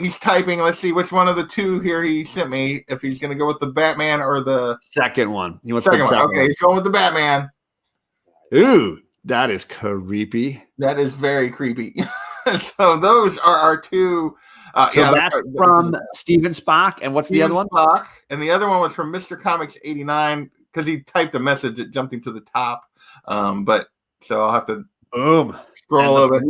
He's typing. Let's see which one of the two here he sent me, if he's going to go with the Batman or the Second one. He wants second the one. second Okay, he's going with the Batman. one. Ooh, that is creepy. That is very creepy. So those are our two. So that's from Steven Spock, and what's the other one? Spock, and the other one was from Mr. Comics 89 because he typed a message that jumped him to the top. But so I'll have to Boom. scroll a little bit.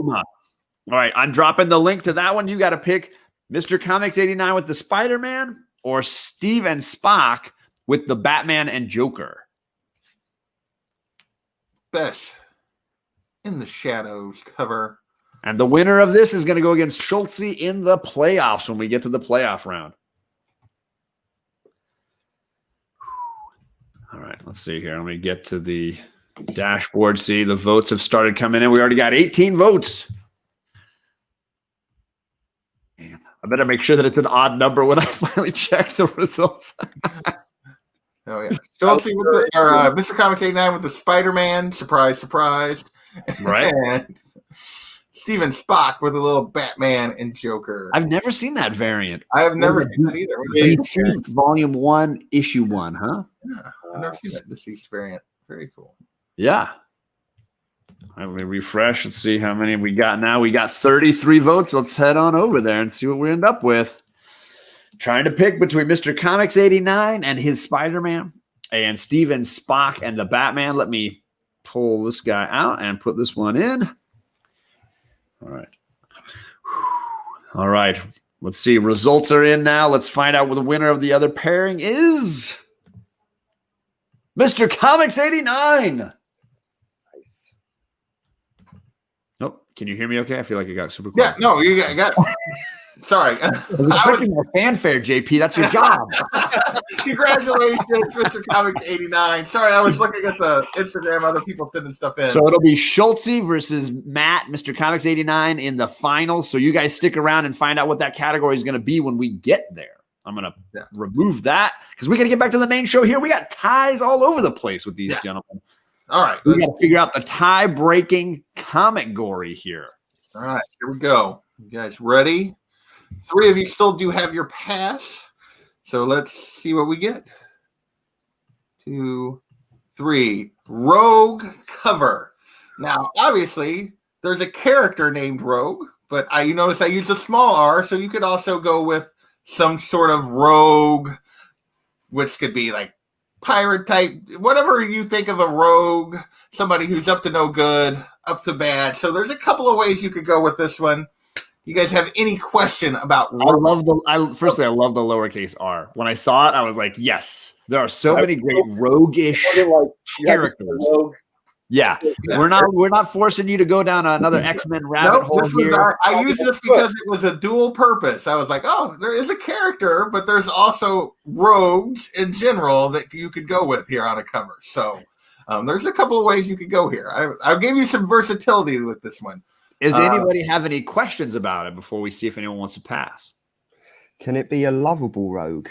All right, I'm dropping the link to that one. You got to pick Mr. Comics 89 with the Spider-Man or Steven Spock with the Batman and Joker. Best in the Shadows cover. And the winner of this is going to go against Schultze in the playoffs when we get to the playoff round. All right, let's see here. Let me get to the dashboard. See, the votes have started coming in. We already got 18 votes. Man, I better make sure that it's an odd number when I finally check the results. Oh yeah, Schultze with the, or Mr. Comics 89 with the Spider-Man. Surprise, surprise. Right. And Steven Spock with a little Batman and Joker. I've never seen that variant. I have never seen that either. DC Volume 1, Issue 1, huh? Yeah, I've never seen that deceased variant. Very cool. Yeah. Let me refresh and see how many we got now. We got 33 votes. Let's head on over there and see what we end up with. Trying to pick between Mr. Comics 89 and his Spider-Man and Steven Spock and the Batman. Let me pull this guy out and put this one in. All right. All right. Let's see. Results are in now. Let's find out what the winner of the other pairing is. Mr. Comics 89. nice. Oh, can you hear me okay? I feel like it got super quiet. Yeah, no, you got sorry. I was expecting more fanfare, JP. That's your job. Congratulations, Mr. Comics 89. Sorry, I was looking at the Instagram, other people sending stuff in. So it'll be Schultze versus Matt, Mr. Comics 89 in the finals. So you guys stick around and find out what that category is going to be when we get there. I'm going to remove that because we got to get back to the main show here. We got ties all over the place with these gentlemen. All right. We got to figure out the tie-breaking Comicgory here. All right, here we go. You guys ready? 3 of you still do have your pass. So let's see what we get. 2, 3. Rogue cover. Now, obviously, there's a character named Rogue, but you notice I used a small R, so you could also go with some sort of rogue, which could be like pirate type, whatever you think of a rogue, somebody who's up to no good, up to bad. So there's a couple of ways you could go with this one. You guys have any question about rogue? I love the lowercase r. When I saw it, I was like, yes, there are so many great roguish characters. Yeah, we're not forcing you to go down another X-Men rabbit hole here. I used this because it was a dual purpose. I was like, oh, there is a character, but there's also rogues in general that you could go with here on a cover. So there's a couple of ways you could go here. I'll give you some versatility with this one. Does anybody have any questions about it before we see if anyone wants to pass? Can it be a lovable rogue?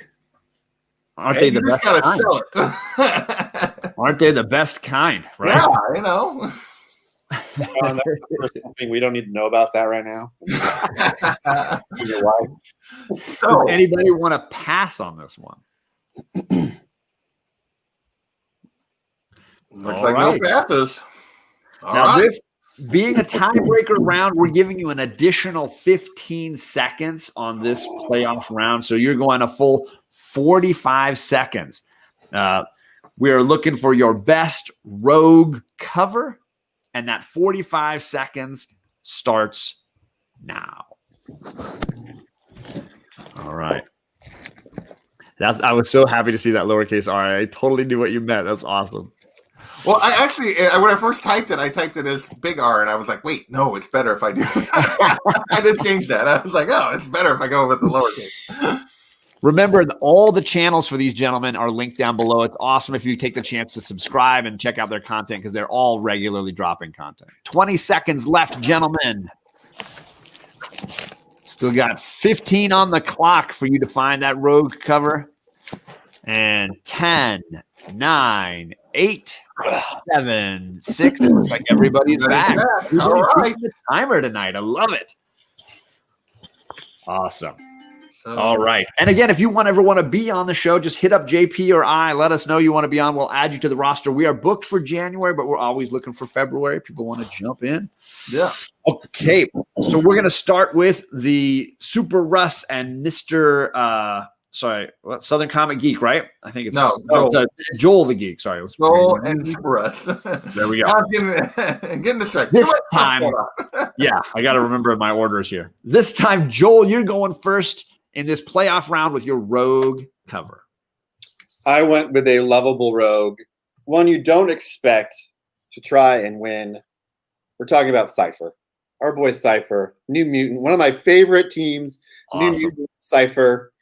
Aren't they the best kind? Sell it. Aren't they the best kind, right? Yeah, you know. Something we don't need to know about that right now. Does anybody want to pass on this one? Looks like no passes. Now, this being a tiebreaker round, we're giving you an additional 15 seconds on this playoff round. So you're going a full 45 seconds. We are looking for your best rogue cover, and that 45 seconds starts now. All right. I was so happy to see that lowercase r. I totally knew what you meant. That's awesome. Well, I actually, when I first typed it, I typed it as big R, and I was like, wait, no, it's better if I do. I did change that. I was like, oh, it's better if I go with the lowercase. Remember, all the channels for these gentlemen are linked down below. It's awesome if you take the chance to subscribe and check out their content because they're all regularly dropping content. 20 seconds left, gentlemen. Still got 15 on the clock for you to find that rogue cover. And 10, 9, 8, 7, 6. It looks like everybody's back. All right. The timer tonight. I love it. Awesome. All right. And again, if you ever want to be on the show, just hit up JP or I. Let us know you want to be on. We'll add you to the roster. We are booked for January, but we're always looking for February. People want to jump in. Yeah. Okay. So we're going to start with the Super Russ and Mr. Southern Comic Geek, right? I think it's Joel the Geek. Sorry. Joel and Super Russ. There we go. Getting this right. This time, yeah, I got to remember my orders here. This time, Joel, you're going first in this playoff round with your rogue cover. I went with a lovable rogue, one you don't expect to try and win. We're talking about Cypher. Our boy Cypher, New Mutant, one of my favorite teams. Awesome. New Mutant Cypher.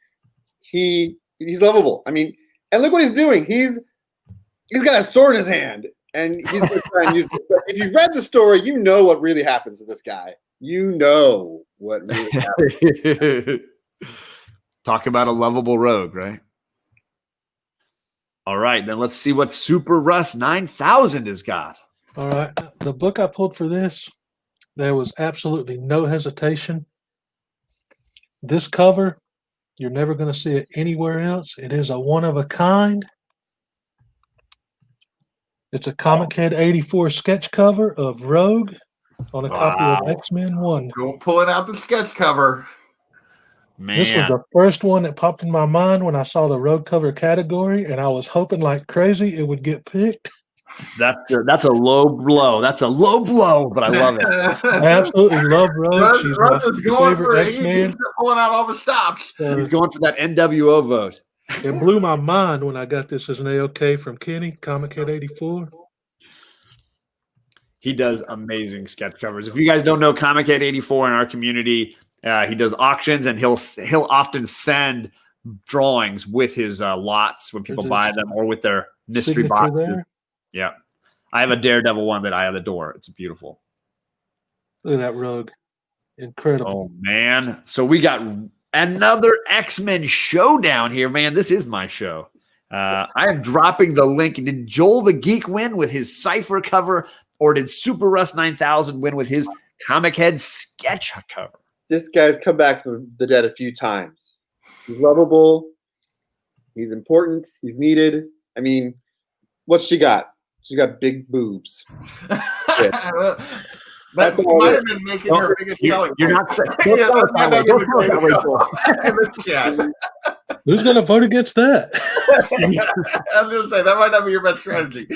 He's lovable. I mean, and look what he's doing. He's got a sword in his hand, and he's going to try and use it. But if you've read the story, you know what really happens to this guy. You know what really happens. Talk about a lovable rogue, right? All right, then let's see what Super Russ 9000 has got. All right. The book I pulled for this, there was absolutely no hesitation. This cover, you're never going to see it anywhere else. It is a one-of-a-kind. It's a Comic Head 84 sketch cover of Rogue on a copy of X-Men 1. Go pulling out the sketch cover. Man. This was the first one that popped in my mind when I saw the Rogue cover category, and I was hoping like crazy it would get picked. That's a low blow. That's a low blow, but I love it. I absolutely love Rogue. She's my favorite X-Man. He's pulling out all the stops. He's going for that NWO vote. It blew my mind when I got this as an AOK from Kenny, Comic Head 84. He does amazing sketch covers. If you guys don't know Comic Head 84 in our community, he does auctions, and he'll often send drawings with his lots when people buy them or with their mystery boxes. There. Yeah. I have a Daredevil one that I adore. It's beautiful. Look at that Rogue. Incredible. Oh, man. So we got another X-Men showdown here, man. This is my show. I am dropping the link. Did Joel the Geek win with his Cypher cover, or did Super Russ 9000 win with his Comic Head sketch cover? This guy's come back from the dead a few times. He's lovable. He's important. He's needed. I mean, what's she got? She got big boobs. That might have been making her biggest selling. You're not saying. Who's going to vote against that? I was going to say, that might not be your best strategy.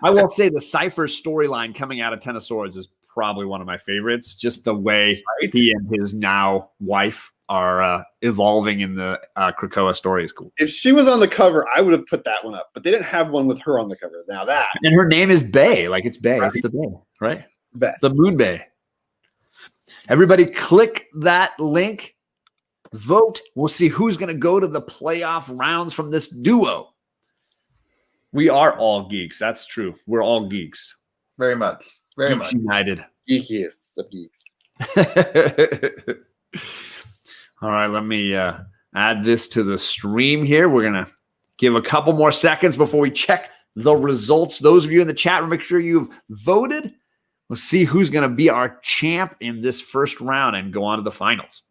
I will say the Cypher storyline coming out of Ten of Swords is probably one of my favorites. Just the way he and his now wife are evolving in the Krakoa story is cool. If she was on the cover, I would have put that one up, but they didn't have one with her on the cover. Now that. And her name is Bay. Like it's Bay. Right? It's the Bay, right? Best. The Moon Bay. Everybody click that link. Vote. We'll see who's going to go to the playoff rounds from this duo. We are all geeks. That's true. We're all geeks. Very much. Very Geeks much. United. Geekiest of geeks. All right, let me add this to the stream here. We're going to give a couple more seconds before we check the results. Those of you in the chat, make sure you've voted. We'll see who's going to be our champ in this first round and go on to the finals.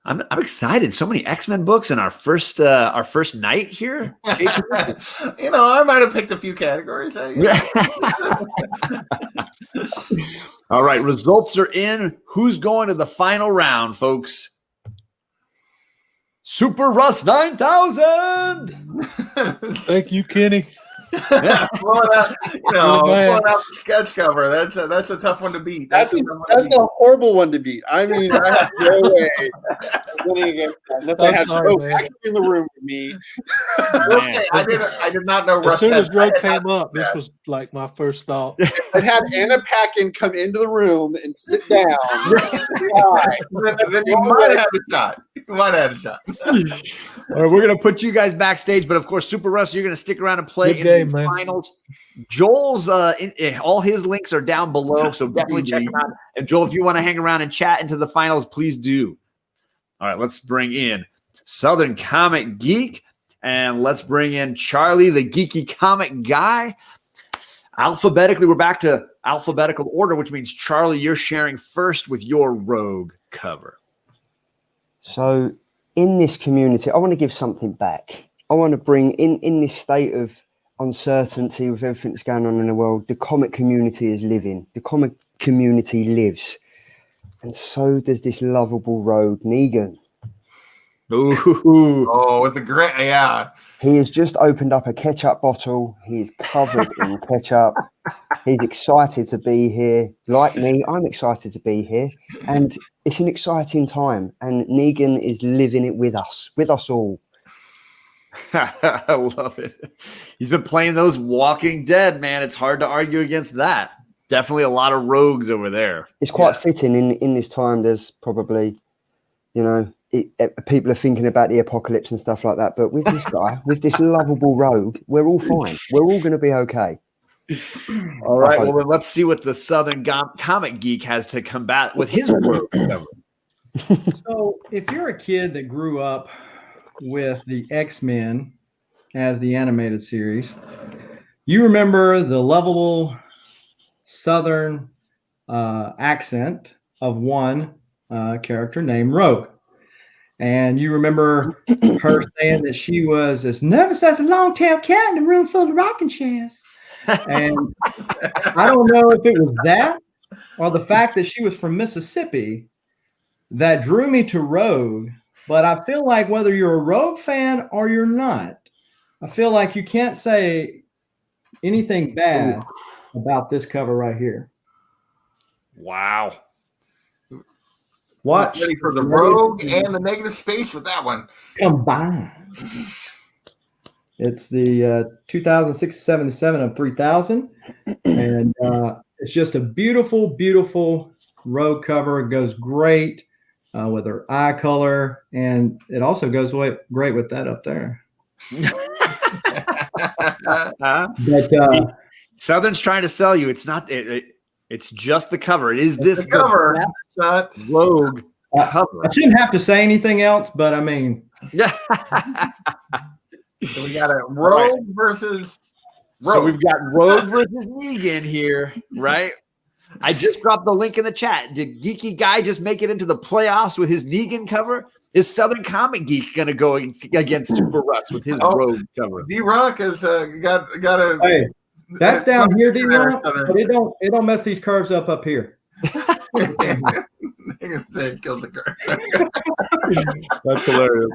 I'm excited. So many X-Men books in our first night here. You know, I might have picked a few categories. All right, results are in. Who's going to the final round, folks? Super Russ 9000. Thank you, Kenny. Pulling out the sketch cover. That's a tough one to beat. That's a horrible one to beat. I mean, I have no way of winning against that. Unless I had Rogue actually in the room with me. Okay, I did not know. As soon as Rogue came up, this was like my first thought. I'd had Anna Paquin come into the room and sit down. Then you might have had a shot. You might have had a shot. All right, we're going to put you guys backstage, but of course, Super Russ, you're going to stick around and play in the finals. Joel's, all his links are down below, so definitely check them out. And Joel, if you want to hang around and chat into the finals, please do. All right, let's bring in Southern Comic Geek, and let's bring in Charlie, the Geeky Comic Guy. Alphabetically, we're back to alphabetical order, which means, Charlie, you're sharing first with your Rogue cover. So in this community, I want to give something back. I want to bring in this state of uncertainty with everything that's going on in the world. The comic community is living. The comic community lives. And so does this lovable rogue, Negan. Ooh. Oh, with the grit, yeah. He has just opened up a ketchup bottle. He is covered in ketchup. He's excited to be here. Like me, I'm excited to be here. And it's an exciting time. And Negan is living it with us all. I love it. He's been playing those Walking Dead, man. It's hard to argue against that. Definitely a lot of rogues over there. It's quite fitting in this time. There's probably, people are thinking about the apocalypse and stuff like that. But with this guy, with this lovable rogue, we're all fine. We're all going to be okay. All right. Well, then let's see what the Southern Comic Geek has to combat with his rogue cover. So if you're a kid that grew up with the X-Men as the animated series, you remember the lovable Southern accent of one character named Rogue. And you remember her saying that she was as nervous as a long-tailed cat in a room full of rocking chairs. And I don't know if it was that or the fact that she was from Mississippi that drew me to Rogue. But I feel like whether you're a Rogue fan or you're not, I feel like you can't say anything bad about this cover right here. Wow. Watch. Ready for the Rogue and the negative space with that one. Combined. It's the 2006-77 of 3000. And it's just a beautiful, beautiful Rogue cover. It goes great with her eye color. And it also goes great with that up there. But Southern's trying to sell you. It's not. It's just the cover. It is this cover. Rogue cover. I shouldn't have to say anything else, but I mean, yeah. So we got a Rogue versus Rogue. So we've got Rogue versus Negan here, right? I just dropped the link in the chat. Did Geeky Guy just make it into the playoffs with his Negan cover? Is Southern Comic Geek going to go against Super Russ with his Rogue cover? D-Rock has got a. Hey, that's down here, D-Rock, but it don't mess these curves up here. Kills the curve. That's hilarious.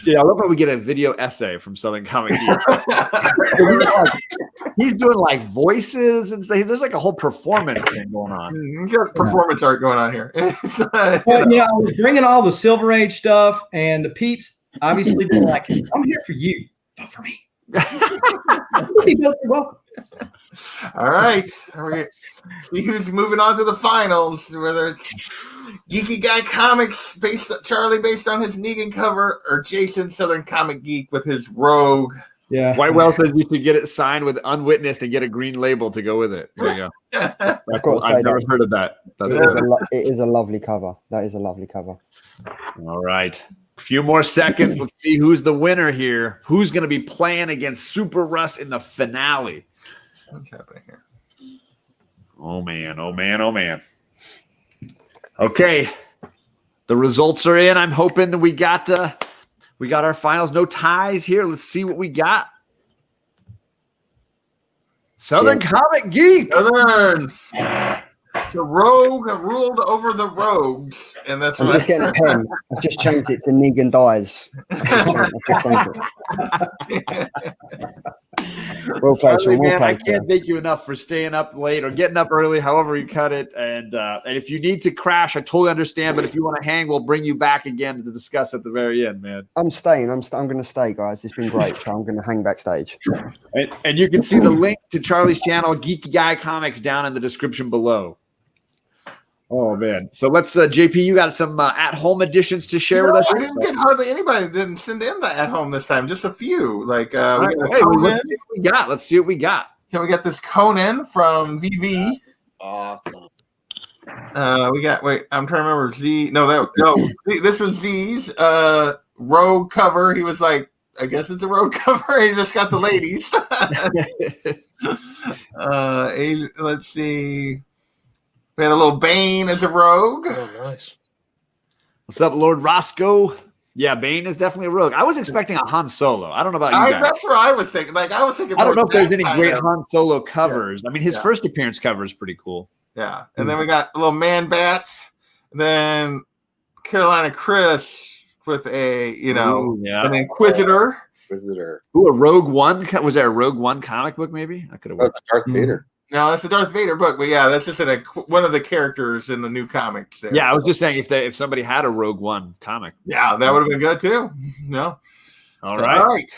Yeah, I love how we get a video essay from Southern Comic Geek. He's doing like voices and stuff. There's like a whole performance thing going on. You got performance art going on here. But, I was bringing all the Silver Age stuff, and the peeps obviously been like, I'm here for you, not for me. You're welcome. All right. See who's moving on to the finals, whether it's Geeky Guy Comics Charlie based on his Negan cover, or Jason Southern Comic Geek with his Rogue. Yeah. Whitewell says you should get it signed with unwitnessed and get a green label to go with it. There you go. I've never heard of that. It is a lovely cover. That is a lovely cover. All right. A few more seconds. Let's see who's the winner here. Who's going to be playing against Super Russ in the finale? What's happening here? Oh, man. Oh, man. Oh, man. Okay. The results are in. I'm hoping that we got our finals. No ties here. Let's see what we got. Southern Comic Geek. Southern. So Rogue ruled over the Rogues, and that's I'm what just getting a pen. I've just changed it to Negan Dies. I've just changed it. Well played, Charlie, Sean. Well man, I played, can't thank you enough for staying up late or getting up early, however you cut it. And if you need to crash, I totally understand. But if you want to hang, we'll bring you back again to discuss at the very end, man. I'm staying. I'm going to stay, guys. It's been great. So I'm going to hang backstage. And you can see the link to Charlie's channel, Geeky Guy Comics, down in the description below. Oh, man. So let's, JP, you got some at-home editions to share with us? I didn't get hardly anybody didn't send in the at home this time. Just a few. Like Let's see what we got. Let's see what we got. Can we get this Conan from VV? Awesome. We got. Wait, I'm trying to remember Z. This was Z's Rogue cover. He was like, I guess it's a Rogue cover. He just got the ladies. Let's see. We had a little Bane as a Rogue. Oh, nice. What's up, Lord Roscoe? Yeah, Bane is definitely a rogue. I was expecting a Han Solo. I don't know about you guys. That's what I was thinking. Like I was thinking. I don't know if there's that any kind great of- Han Solo covers. I mean, his Yeah. first appearance cover is pretty cool. Yeah, and then we got a little Man Bats. And then Carolina Chris with a Ooh, yeah. an Inquisitor. Visitor. Ooh, a Rogue One. Was there a Rogue One comic book? Maybe I could have. Oh, it's Darth Vader. No, that's a Darth Vader book, but yeah, that's just one of the characters in the new comics. There. Yeah, I was just saying if somebody had a Rogue One comic. Yeah, that would have been good too. No. All So, right. All right.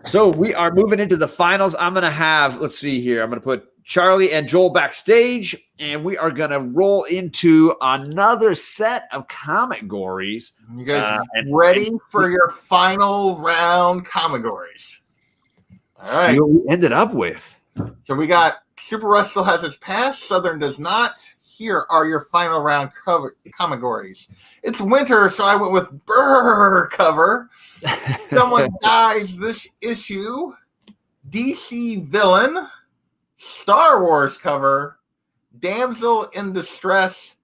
So we are moving into the finals. I'm going to have, let's see here. I'm going to put Charlie and Joel backstage, and we are going to roll into another set of Comicgories. You guys and ready for your final round Comicgories? All See right. what we ended up with. So we got Super Rush still has his pass. Southern does not. Here are your final round Comicgories. It's winter, so I went with Brrr cover. Someone dies this issue. DC villain. Star Wars cover. Damsel in distress.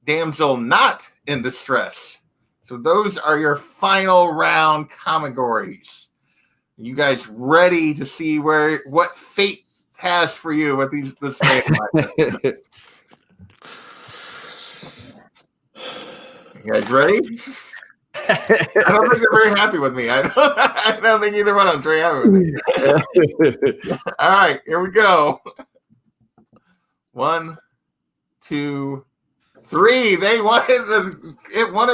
Damsel not in distress. So those are your final round Comicgories. You guys ready to see what fate has for you with this randomizer? You guys ready? I don't think they're very happy with me. I don't think either one of them's very happy with me. All right, here we go. 1, 2, 3. They wanted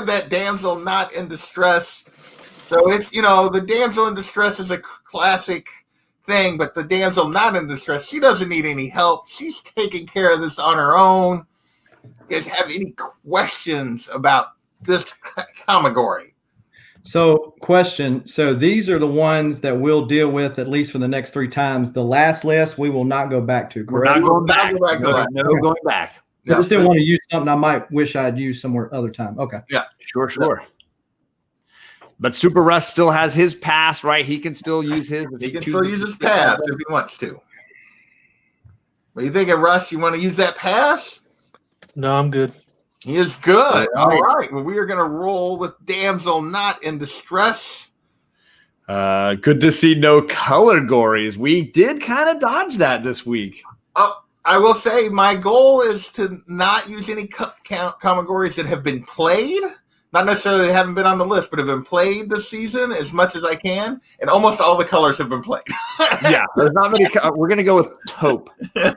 that damsel not in distress. So it's, the damsel in distress is a classic thing, but the damsel not in distress, she doesn't need any help. She's taking care of this on her own. You guys have any questions about this Comicgory? So, question. So these are the ones that we'll deal with at least for the next 3 times. The last list we will not go back to. We're Correct? not going back. Not go back to that. No going back. I just didn't want to use something I might wish I'd used somewhere other time. Okay. Sure. But Super Russ still has his pass, right? He can still use his. He can still use his pass if he wants to. What do you think of Russ? You want to use that pass? No, I'm good. He is good. All right. Well, we are going to roll with Damsel Not in Distress. Good to see no color gories. We did kind of dodge that this week. I will say my goal is to not use any Comicgories that have been played. Not necessarily haven't been on the list, but have been played this season as much as I can. And almost all the colors have been played. Yeah, there's not many. We're going to go with taupe.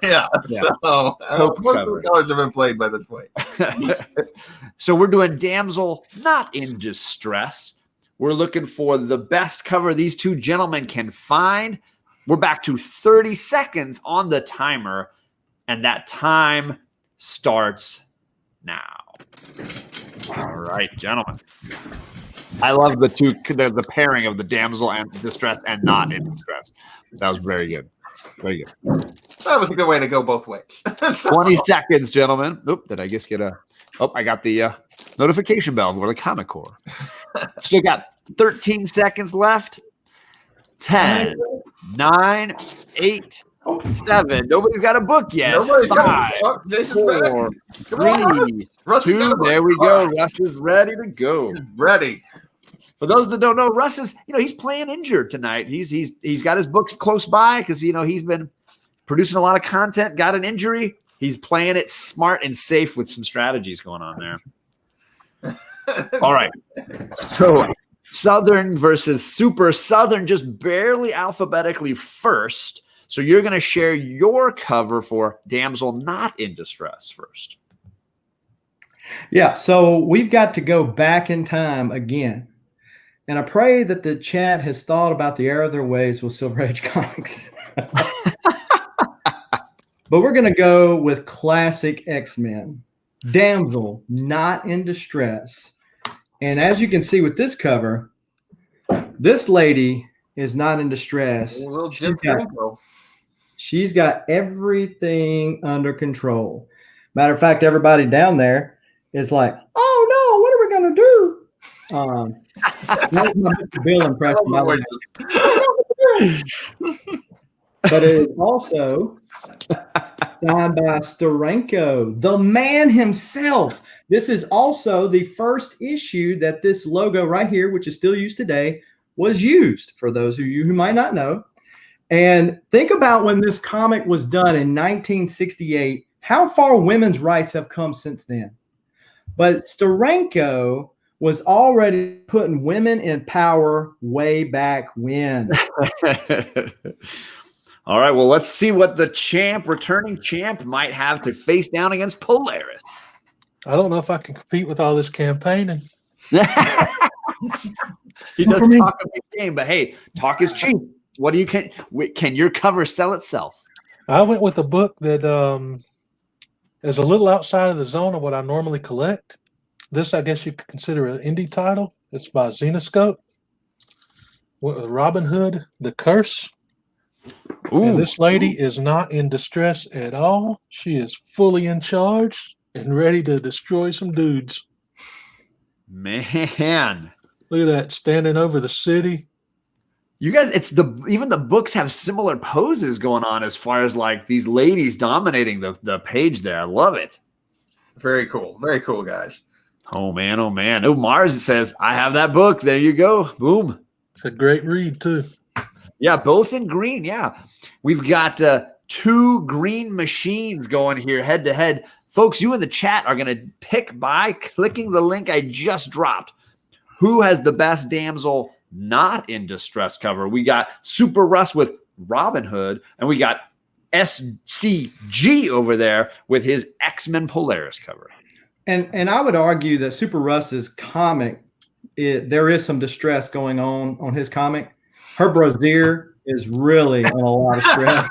Yeah. So Taupe most cover. of the colors have been played by this point. So we're doing Damsel Not in Distress. We're looking for the best cover these two gentlemen can find. We're back to 30 seconds on the timer, and that time starts now. All right, gentlemen. I love the pairing of the damsel and distress and not in distress. That was very good. Very good. That was a good way to go both ways. 20 seconds, gentlemen. Oop, did I just get I got the notification bell for the Comic Core. Still got 13 seconds left. 10, 9, 8, 7. Nobody's got a book yet. Nobody's 5, got oh, Jason's back. 4, Come on, 3, Russ, we got 2. a book. There we All go. right. Russ is ready to go. Ready. For those that don't know, Russ is, he's playing injured tonight. He's got his books close by because he's been producing a lot of content, got an injury. He's playing it smart and safe with some strategies going on there. All right. So Southern versus Super Southern, just barely alphabetically first. So you're going to share your cover for Damsel Not in Distress first. Yeah, so we've got to go back in time again. And I pray that the chat has thought about the error of their ways with Silver Age comics. But we're going to go with classic X-Men. Damsel, Not in Distress. And as you can see with this cover, this lady is not in distress. She's got everything under control. Matter of fact, everybody down there is like, oh no, what are we going to do? That's my Mr. Bill impression. But it is also signed by Steranko, the man himself. This is also the first issue that this logo right here, which is still used today, was used, for those of you who might not know. And think about when this comic was done in 1968, how far women's rights have come since then. But Steranko was already putting women in power way back when. All right, well, let's see what the returning champ, might have to face down against Polaris. I don't know if I can compete with all this campaigning. He does talk a big game, but hey, talk is cheap. What do you can your cover sell itself? I went with a book that is a little outside of the zone of what I normally collect. This, I guess you could consider an indie title. It's by Zenoscope. Robin Hood, The Curse. Ooh. And this lady is not in distress at all. She is fully in charge and ready to destroy some dudes. Man. Look at that, standing over the city. You guys, even the books have similar poses going on as far as like these ladies dominating the page there. I love it. Very cool. Very cool, guys. Oh, man. Oh, man. Oh, Mars says, I have that book. There you go. Boom. It's a great read, too. Yeah, both in green. Yeah. We've got 2 green machines going here head to head. Folks, you in the chat are going to pick by clicking the link I just dropped. Who has the best Damsel Not in Distress cover? We got Super Russ with Robin Hood, and we got SCG over there with his X-Men Polaris cover. And I would argue that Super Russ's comic, there is some distress going on his comic. Her brassiere is really in a lot of stress.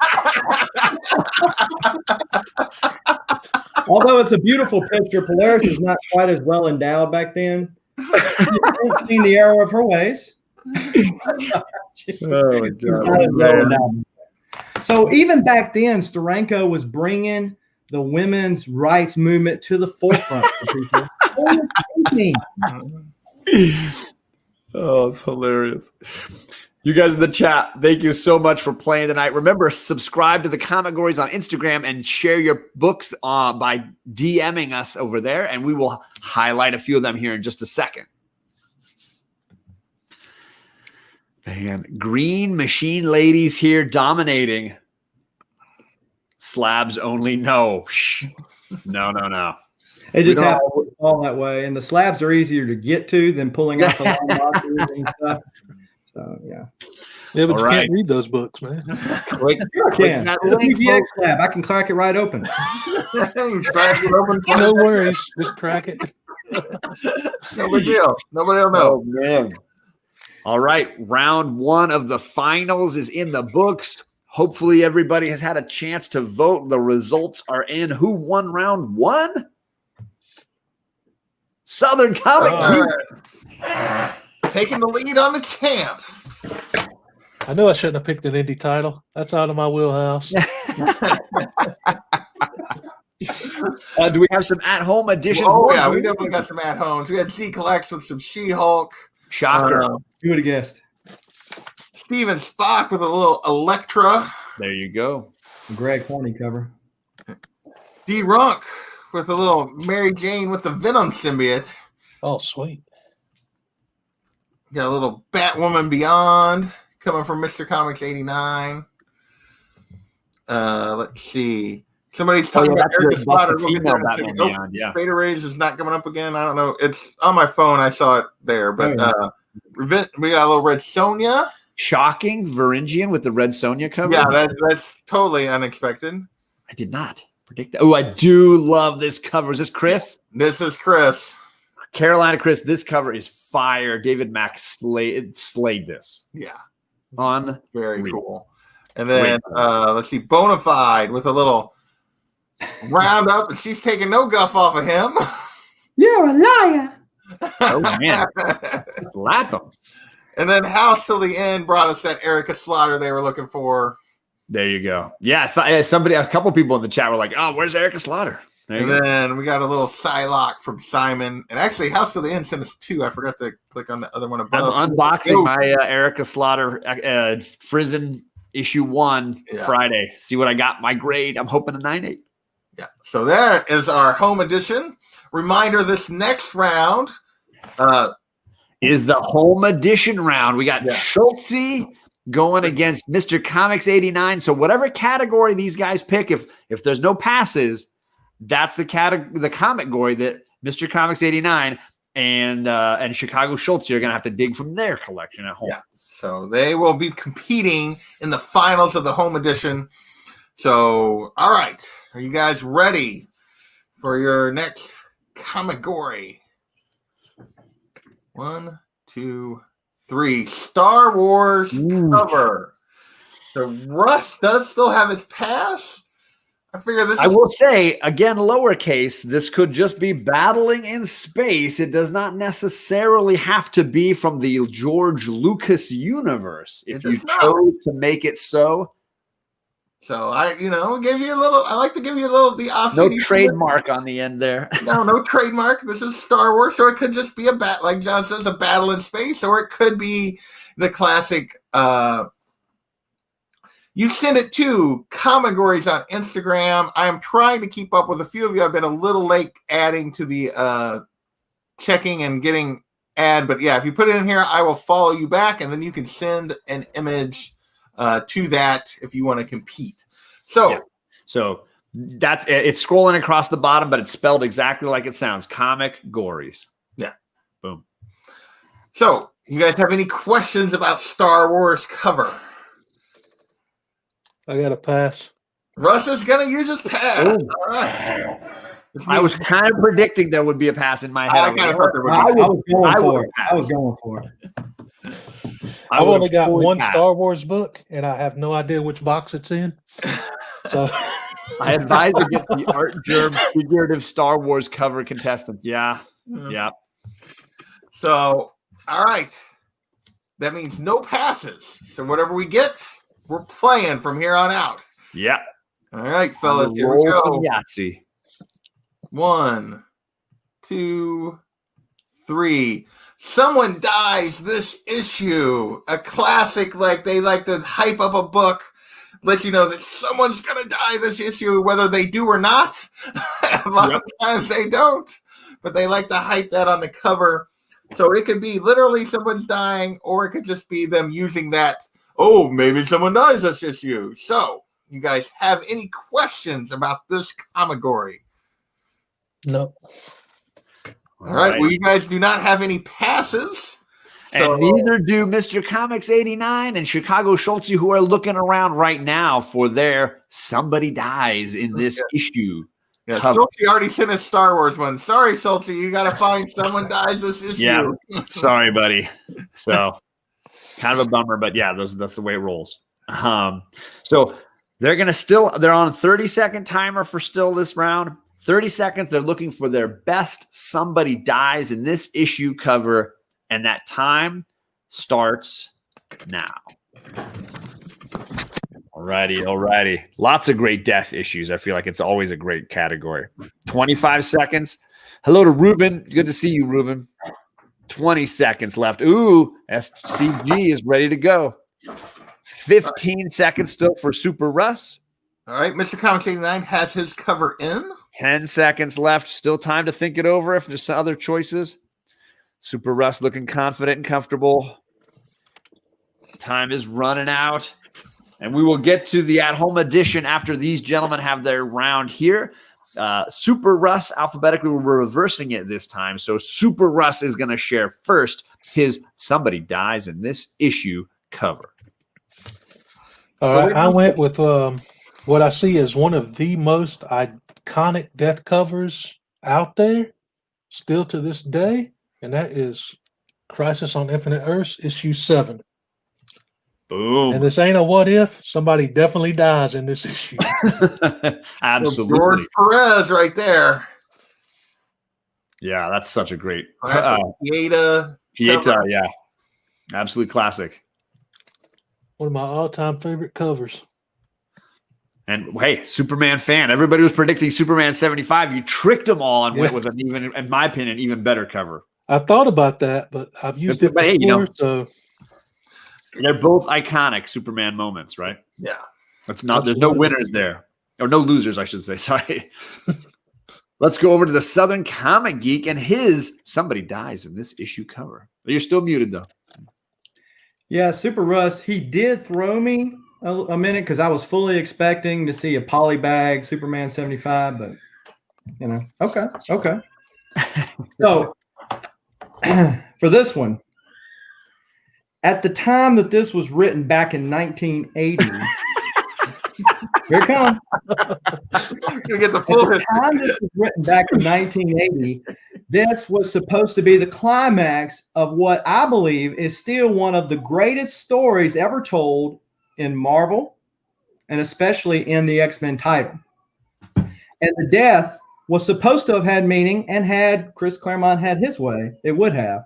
Although it's a beautiful picture, Polaris is not quite as well endowed back then. She's seen the error of her ways. Oh my God. So even back then, Steranko was bringing the women's rights movement to the forefront for people. Oh, it's hilarious. You guys in the chat, thank you so much for playing tonight. Remember, subscribe to the Comicgories on Instagram and share your books by DMing us over there, and we will highlight a few of them here in just a second. Man, green machine ladies here dominating. Slabs only. No. No. It just happens all that way. And the slabs are easier to get to than pulling out the line boxes and stuff. So, yeah. Yeah, but all you right. can't read those books, man. Click that It's a link, PGX folks. slab. I can crack it right open. Crack it open. No worries. Just crack it. No big deal. Nobody will know. Oh, man. All right. Round 1 of the finals is in the books. Hopefully everybody has had a chance to vote. The results are in. Who won round 1? Southern Comic. Taking the lead on the champ. I knew I shouldn't have picked an indie title. That's out of my wheelhouse. Do we have some at-home editions? Oh, yeah. We definitely got some at-homes. We had C Collects with some She-Hulk. Shocker. You would have guessed. Steven Spock with a little Elektra. There you go. Greg Horny cover. D-Runk with a little Mary Jane with the Venom symbiote. Oh, sweet. Got a little Batwoman Beyond coming from Mr. Comics 89. Let's see. Somebody's talking about Erica Slaughter. We'll get there in a second. Beyond, yeah. Beta Rays is not coming up again. I don't know. It's on my phone. I saw it there. But we got a little Red Sonja. Shocking Varangian with the Red Sonja cover. Yeah, that's totally unexpected. I did not predict that. Oh, I do love this cover. Is this Chris? This is Chris. Carolina Chris, this cover is fire. David Mack slayed this. Yeah. On Very cool. And then let's see, Bonafide with a little roundup, and she's taking no guff off of him. You're a liar. Oh man. Slap him. And then House Till the End brought us that Erica Slaughter they were looking for. There you go. Yeah, a couple people in the chat were like, "Oh, where's Erica Slaughter?" And then we got a little Psylocke from Simon. And actually, House Till the End sent us 2. I forgot to click on the other one above. I'm unboxing my Erica Slaughter Frizen issue 1 Friday. See what I got. My grade. I'm hoping a 9.8. Yeah. So there is our home edition. Reminder: this next round is the home edition round. We got Schultze going against Mr. Comics 89. So whatever category these guys pick, if there's no passes, that's the Comicgory that Mr. Comics 89 and Chicago Schultze are going to have to dig from their collection at home. Yeah. So they will be competing in the finals of the home edition. So, all right. Are you guys ready for your next Comicgory? 1, 2, 3. Star Wars cover. So Russ does still have his pass. I figure this. I will say again, lowercase. This could just be battling in space. It does not necessarily have to be from the George Lucas universe. If you chose to make it so. So I like to give you a little the option. No trademark on the end there. No trademark. This is Star Wars, so it could just be like John says, a battle in space, or it could be the classic. You send it to Comicgories on Instagram. I am trying to keep up with a few of you. I've been a little late adding to the checking and getting but yeah, if you put it in here, I will follow you back, and then you can send an image to that if you want to compete. So it's scrolling across the bottom, but it's spelled exactly like it sounds. Comicgories. Yeah. Boom. So you guys have any questions about Star Wars cover? I got a pass. Russ is going to use his pass. All right. I was kind of predicting there would be a pass in my head. I was going for it. I've only got one Star Wars book, and I have no idea which box it's in. So I advise against the Art Germ figurative Star Wars cover contestants. Yeah. Yeah. So, all right. That means no passes. So whatever we get, we're playing from here on out. Yeah. All right, fellas. Here we go. Yahtzee. 1, 2, 3. Someone dies this issue. A classic, like they like to hype up a book, let you know that someone's going to die this issue, whether they do or not. A lot of times they don't, but they like to hype that on the cover. So it could be literally someone's dying, or it could just be them using that. Oh, maybe someone dies this issue. So, you guys have any questions about this Comicgory? No. All right. Well, you guys do not have any passes. And neither do Mr. Comics 89 and Chicago Schultze, who are looking around right now for their somebody dies in this issue. Yeah, Schultze already sent a Star Wars one. Sorry, Schultze, you got to find someone dies this issue. Yeah, sorry, buddy. So, kind of a bummer, but yeah, that's the way it rolls. So they're on a 30-second timer for still this round. 30 seconds. They're looking for their best somebody dies in this issue cover, and that time starts now. Alrighty. Lots of great death issues. I feel like it's always a great category. 25 seconds. Hello to Ruben. Good to see you, Ruben. 20 seconds left. Ooh, SCG is ready to go. 15 seconds still for Super Russ. All right, Mr. Comics 89 has his cover in. 10 seconds left. Still time to think it over if there's some other choices. Super Russ looking confident and comfortable. Time is running out. And we will get to the at-home edition after these gentlemen have their round here. Super Russ, alphabetically, we're reversing it this time. So Super Russ is going to share first his Somebody Dies in This Issue cover. All right, I went with what I see as one of the most iconic death covers out there, still to this day, and that is Crisis on Infinite Earths, issue 7. Boom. And this ain't a what if. Somebody definitely dies in this issue. Absolutely. George Perez right there. Yeah, that's such a great Pieta. Pieta, yeah. Absolute classic. One of my all-time favorite covers. And hey, Superman fan. Everybody was predicting Superman 75. You tricked them all and went Yeah. with an even, in my opinion, even better cover. I thought about that, but I've used it But before, hey, you know, so they're both iconic Superman moments, right? Yeah. That's not. There's no winners there, or no losers, I should say. Sorry. Let's go over to the Southern Comic Geek and his Somebody Dies in This Issue cover. You're still muted though. Yeah, Super Russ, he did throw me a minute because I was fully expecting to see a polybag Superman 75, but you know, okay. So for this one, at the time that this was written back in 1980, here it comes. Gonna get the At full the time this was written back in 1980, this was supposed to be the climax of what I believe is still one of the greatest stories ever told in Marvel, and especially in the X-Men title. And the death was supposed to have had meaning, and had Chris Claremont had his way, it would have.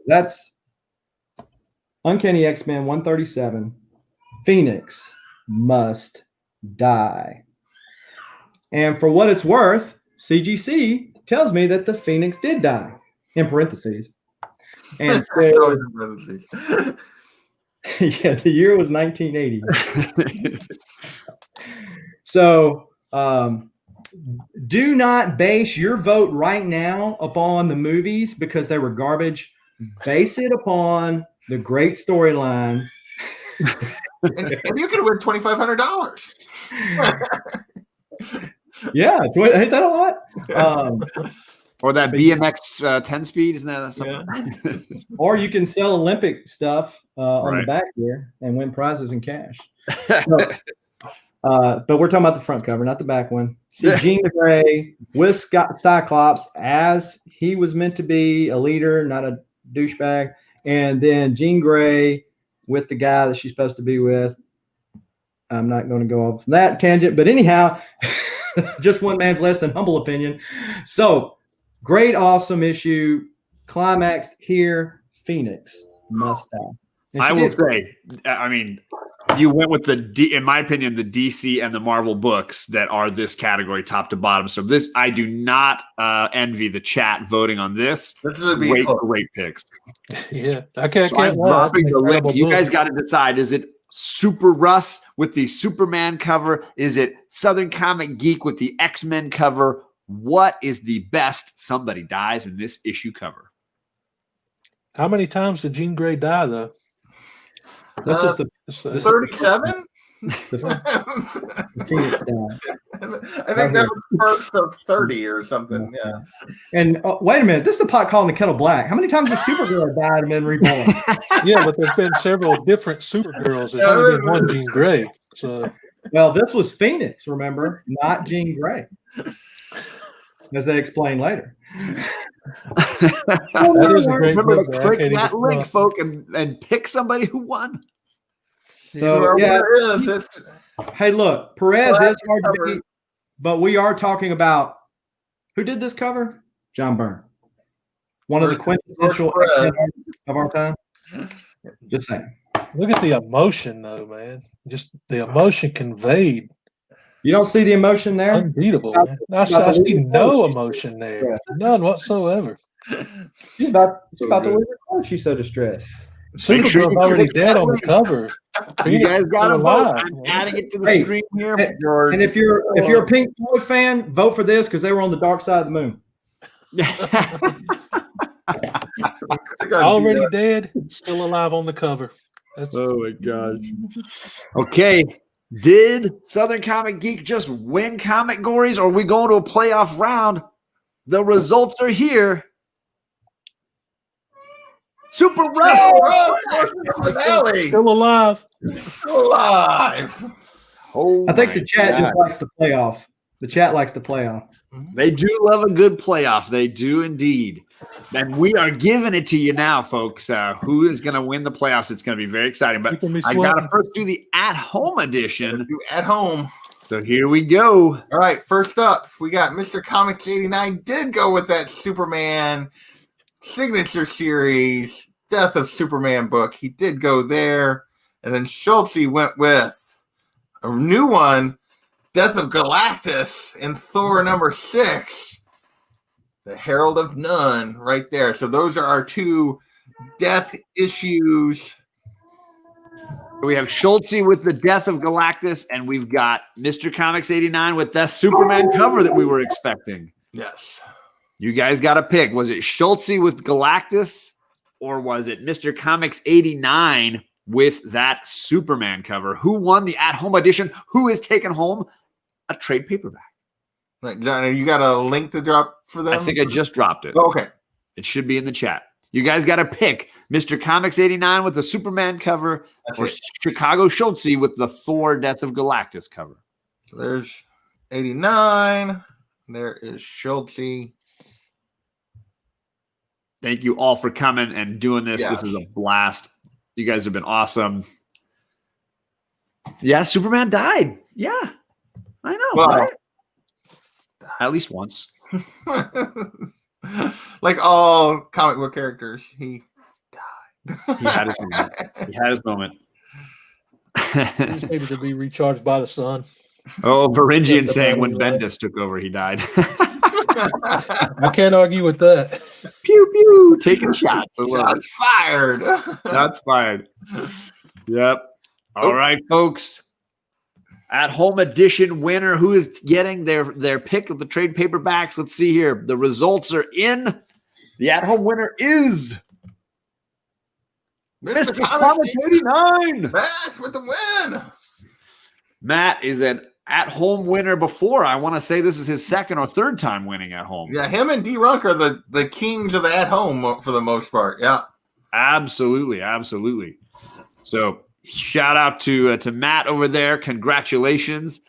That's Uncanny X-Men 137. Phoenix must die. And for what it's worth, CGC tells me that the Phoenix did die, in parentheses. And so, yeah, the year was 1980. So do not base your vote right now upon the movies because they were garbage. Base it upon the great storyline. and you could win $2,500. Yeah, ain't that a lot? Or that BMX 10 speed, isn't that something? Yeah. Or you can sell Olympic stuff on Right. the back here and win prizes in cash. So, but we're talking about the front cover, not the back one. See Jean Grey with Cyclops as he was meant to be a leader, not a douchebag. And then Jean Grey with the guy that she's supposed to be with. I'm not going to go off that tangent, but anyhow, just one man's less than humble opinion. So great, awesome issue. Climax here. Phoenix must die. And I she will did. say, I mean, you went with in my opinion, the DC and the Marvel books that are this category top to bottom. So this, I do not envy the chat voting on this. This is a Great picks. yeah, I can't. So I'm lie. dropping It's the an link. incredible You book. guys got to decide. Is it Super Russ with the Superman cover? Is it Southern Comic Geek with the X-Men cover? What is the best Somebody Dies in This Issue cover? How many times did Jean Grey die, though? This is the 37? Phoenix die. I think that was first of 30 or something. Yeah. And wait a minute, this is the pot calling the kettle black. How many times has Supergirl died and been reborn? Yeah, but there's been several different Supergirls. There's only been one Jean Grey. So Well, this was Phoenix, remember, not Jean Grey, as they explain later. that is a great Remember book. to though. I click can't that even link, front. folk, and pick somebody who won. So yeah, It's hey, look, Perez is hard to beat, but we are talking about who did this cover? John Byrne, one of the quintessential X-Men artists of our time. Just saying. Look at the emotion, though, man. Just the emotion conveyed. You don't see the emotion there? Unbeatable, man. I see no emotion there. None whatsoever. She's about to lose her clothes. She's so distressed. Supergirl's sure you already click dead that on the link. cover. You Phoenix guys is got to still vote. alive. I'm adding it to the Hey, stream here, George. And if you're a Pink Floyd fan, vote for this because they were on the dark side of the moon. Already dead, still alive on the cover. That's Oh my gosh. Okay. Did Southern Comic Geek just win Comicgories, or are we going to a playoff round? The results are here. Super Russ Finale. still alive. Alive. Oh I think my the chat God. just likes to play off. The chat likes to play off. They do love a good playoff. They do indeed. And we are giving it to you now, folks. Who is going to win the playoffs? It's going to be very exciting. But People be I got to sweating. first do the at-home edition. You at home. So here we go. All right, first up, we got Mr. Comics 89 did go with that Superman signature series, Death of Superman book. He did go there. And then Schultze went with a new one, Death of Galactus in Thor number 6. The Herald of None right there. So those are our two death issues. We have Schultze with the Death of Galactus, and we've got Mr. Comics 89 with that Superman cover that we were expecting. Yes. You guys got to pick. Was it Schultze with Galactus, or was it Mr. Comics 89 with that Superman cover? Who won the at-home edition? Who is taking home a trade paperback? Like, John, you got a link to drop for them? I think I just dropped it. Okay. It should be in the chat. You guys got to pick Mr. Comics 89 with the Superman cover, That's or it. Chicago Schultze with the Thor Death of Galactus cover. So there's 89. There is Schultze. Thank you all for coming and doing this. Yeah. This is a blast. You guys have been awesome. Yeah, Superman died. Yeah, I know. Well, right? At least once. like all comic book characters, he died. He had his moment. He had his moment. He just needed to be recharged by the sun. Oh, Varangian That's saying about when it, right? Bendis took over, he died. I can't argue with that. Pew pew, taking shots. I love it. Shots fired. That's fired. Yep. All right, folks. At home edition winner. Who is getting their pick of the trade paperbacks? Let's see here. The results are in. The at home winner is Mr. Comics 89. Matt with the win. Matt is an at home winner before. I want to say this is his second or third time winning at home. Yeah, him and D. Runk are the kings of the at home for the most part. Yeah. Absolutely, absolutely. So shout out to Matt over there. Congratulations.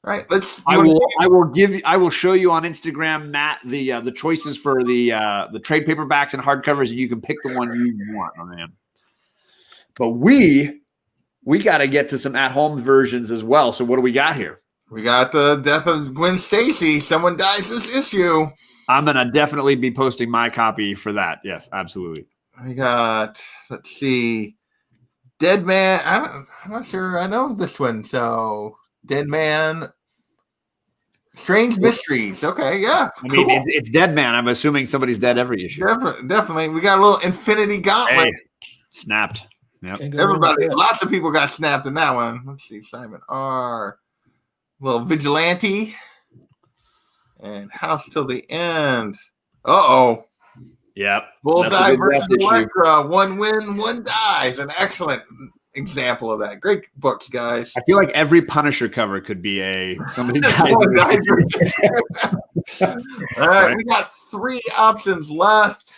All right, I will show you on Instagram, Matt, the choices for the trade paperbacks and hardcovers, and you can pick the one you want, my man. But we got to get to some at-home versions as well. So what do we got here? We got the death of Gwen Stacy. Someone dies this issue. I'm gonna definitely be posting my copy for that. Yes, absolutely. We got, let's see, Dead Man. I'm not sure I know this one. So Dead Man, Strange Mysteries. Okay, yeah. I mean, it's Dead Man. I'm assuming somebody's dead every issue. Definitely. We got a little Infinity Gauntlet. Hey, snapped. Yep. Can't go wrong with Everybody, that. lots of people got snapped in that one. Let's see, Simon R. Little Vigilante. And House Till the End. Uh-oh. Yep. That's a Bullseye good versus death issue. Elektra. One win, one dies. An excellent example of that. Great books, guys. I feel like every Punisher cover could be somebody dies. One dies. All right, we got 3 options left.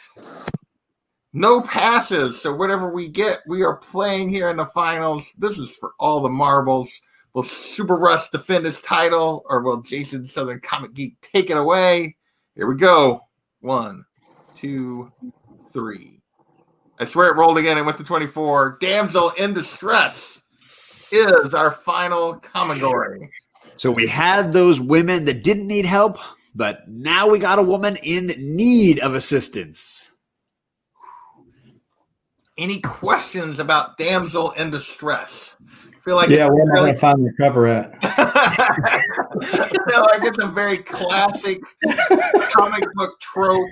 No passes. So whatever we get, we are playing here in the finals. This is for all the marbles. Will Super Russ defend his title, or will Jason Southern Comic Geek take it away? Here we go. 1, 2, 3. I swear it rolled again. It went to 24. Damsel in Distress is our final Comicgory. So we had those women that didn't need help, but now we got a woman in need of assistance. Any questions about Damsel in Distress? I feel like Yeah, it's where am I really going to find the cover at? I feel like it's a very classic comic book trope.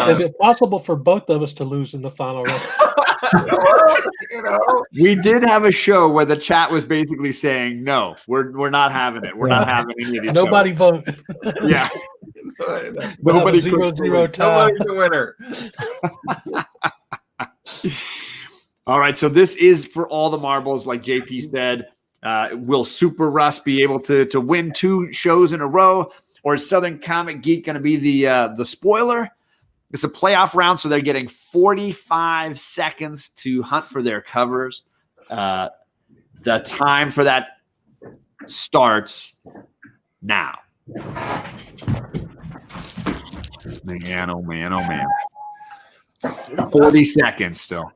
Is it possible for both of us to lose in the final round? Well, you know, We did have a show where the chat was basically saying, no, we're not having it. We're not having any of these. Nobody vote. Yeah. Nobody Nobody 0-0 tie. nobody's the winner. All right. So this is for all the marbles, like JP said. Will Super Russ be able to win 2 shows in a row? Or is Southern Comic Geek going to be the spoiler? It's a playoff round, so they're getting 45 seconds to hunt for their covers. The time for that starts now. Man, oh man, oh man. 40 seconds still.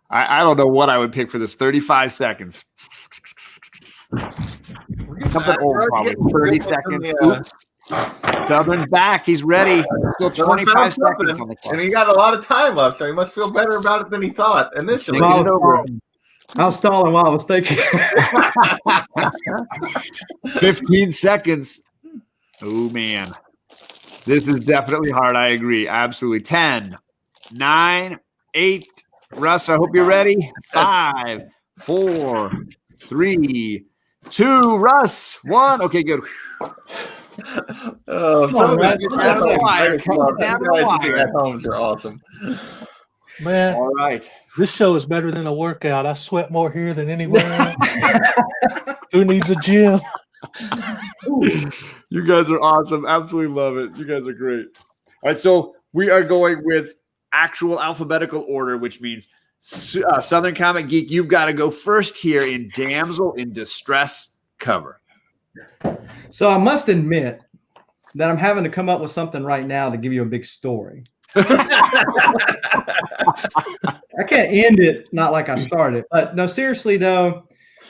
I don't know what I would pick for this. 35 seconds. Something old, probably. 30 seconds. Oops. Southern back. He's ready. Still 25 seconds on the clock. And he got a lot of time left, so he must feel better about it than he thought initially. Thinking it over. I was stalling while I was thinking. 15 seconds. Oh, man. This is definitely hard. I agree. Absolutely. 10, 9, 8. Russ, I hope you're ready. 5, 4, 3, 2. Russ, 1. Okay, good. Homes are awesome. Man, All right. this show is better than a workout. I sweat more here than anywhere else. Who needs a gym? You guys are awesome. Absolutely love it. You guys are great. All right, so we are going with actual alphabetical order, which means Southern Comic Geek, you've got to go first here in Damsel in Distress cover. So I must admit that I'm having to come up with something right now to give you a big story. I can't end it not like I started. But no, seriously though,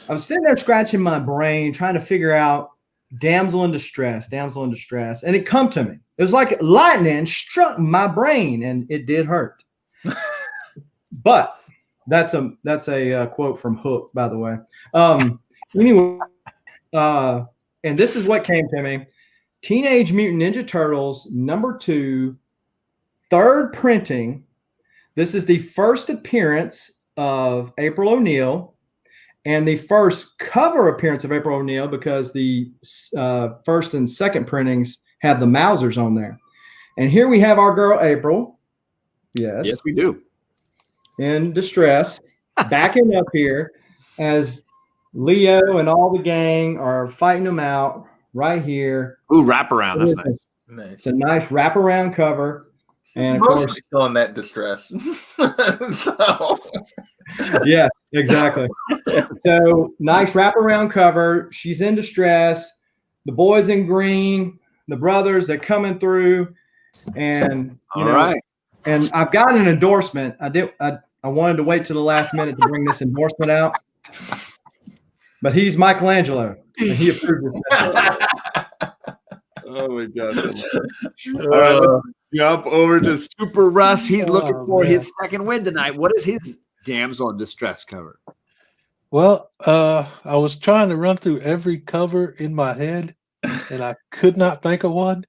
I was sitting there scratching my brain trying to figure out damsel in distress, and it come to me. It was like lightning struck my brain, and it did hurt. But that's a quote from Hook, by the way. Anyway, and this is what came to me: Teenage Mutant Ninja Turtles #2, 3rd printing. This is the first appearance of April O'Neil, and the first cover appearance of April O'Neil, because the first and second printings have the Mausers on there. And here we have our girl April. Yes, we do. In distress, backing up here as Leo and all the gang are fighting them out right here. Ooh, wraparound. That's nice. It's a nice wraparound cover. And of course, still in that distress. So. Yeah, exactly. So nice wraparound cover. She's in distress. The boys in green, the brothers, they're coming through, and you know. Right. And I've got an endorsement. I wanted to wait till the last minute to bring this endorsement out, but he's Michelangelo, and he approved it. Oh my God. All right, let's jump over to Super Russ. He's looking for his second win tonight. What is his damsel in distress cover? Well, I was trying to run through every cover in my head, and I could not think of one.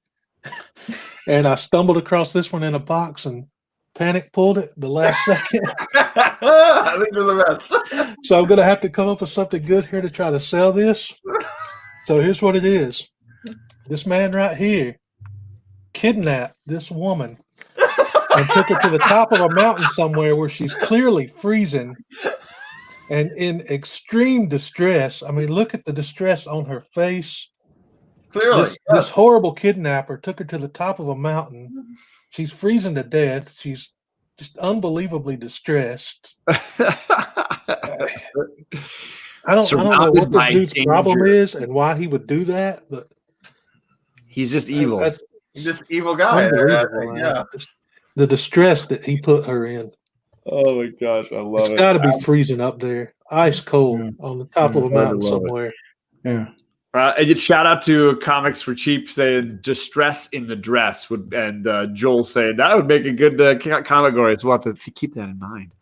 And I stumbled across this one in a box and panic pulled it the last second. I think they're the best. So I'm going to have to come up with something good here to try to sell this. So here's what it is. This man right here kidnapped this woman and took her to the top of a mountain somewhere where she's clearly freezing and in extreme distress. I mean, look at the distress on her face. Clearly. This horrible kidnapper took her to the top of a mountain. She's freezing to death. She's just unbelievably distressed. I don't know what this dude's problem is and why he would do that, but he's just evil. He's just an evil guy. Yeah. The distress that he put her in. Oh my gosh, I love it. It's got to be freezing up there, ice cold on the top of a mountain somewhere. Yeah. And shout out to Comics for Cheap saying distress in the dress and Joel saying that would make a good Comicgories. We'll have to keep that in mind.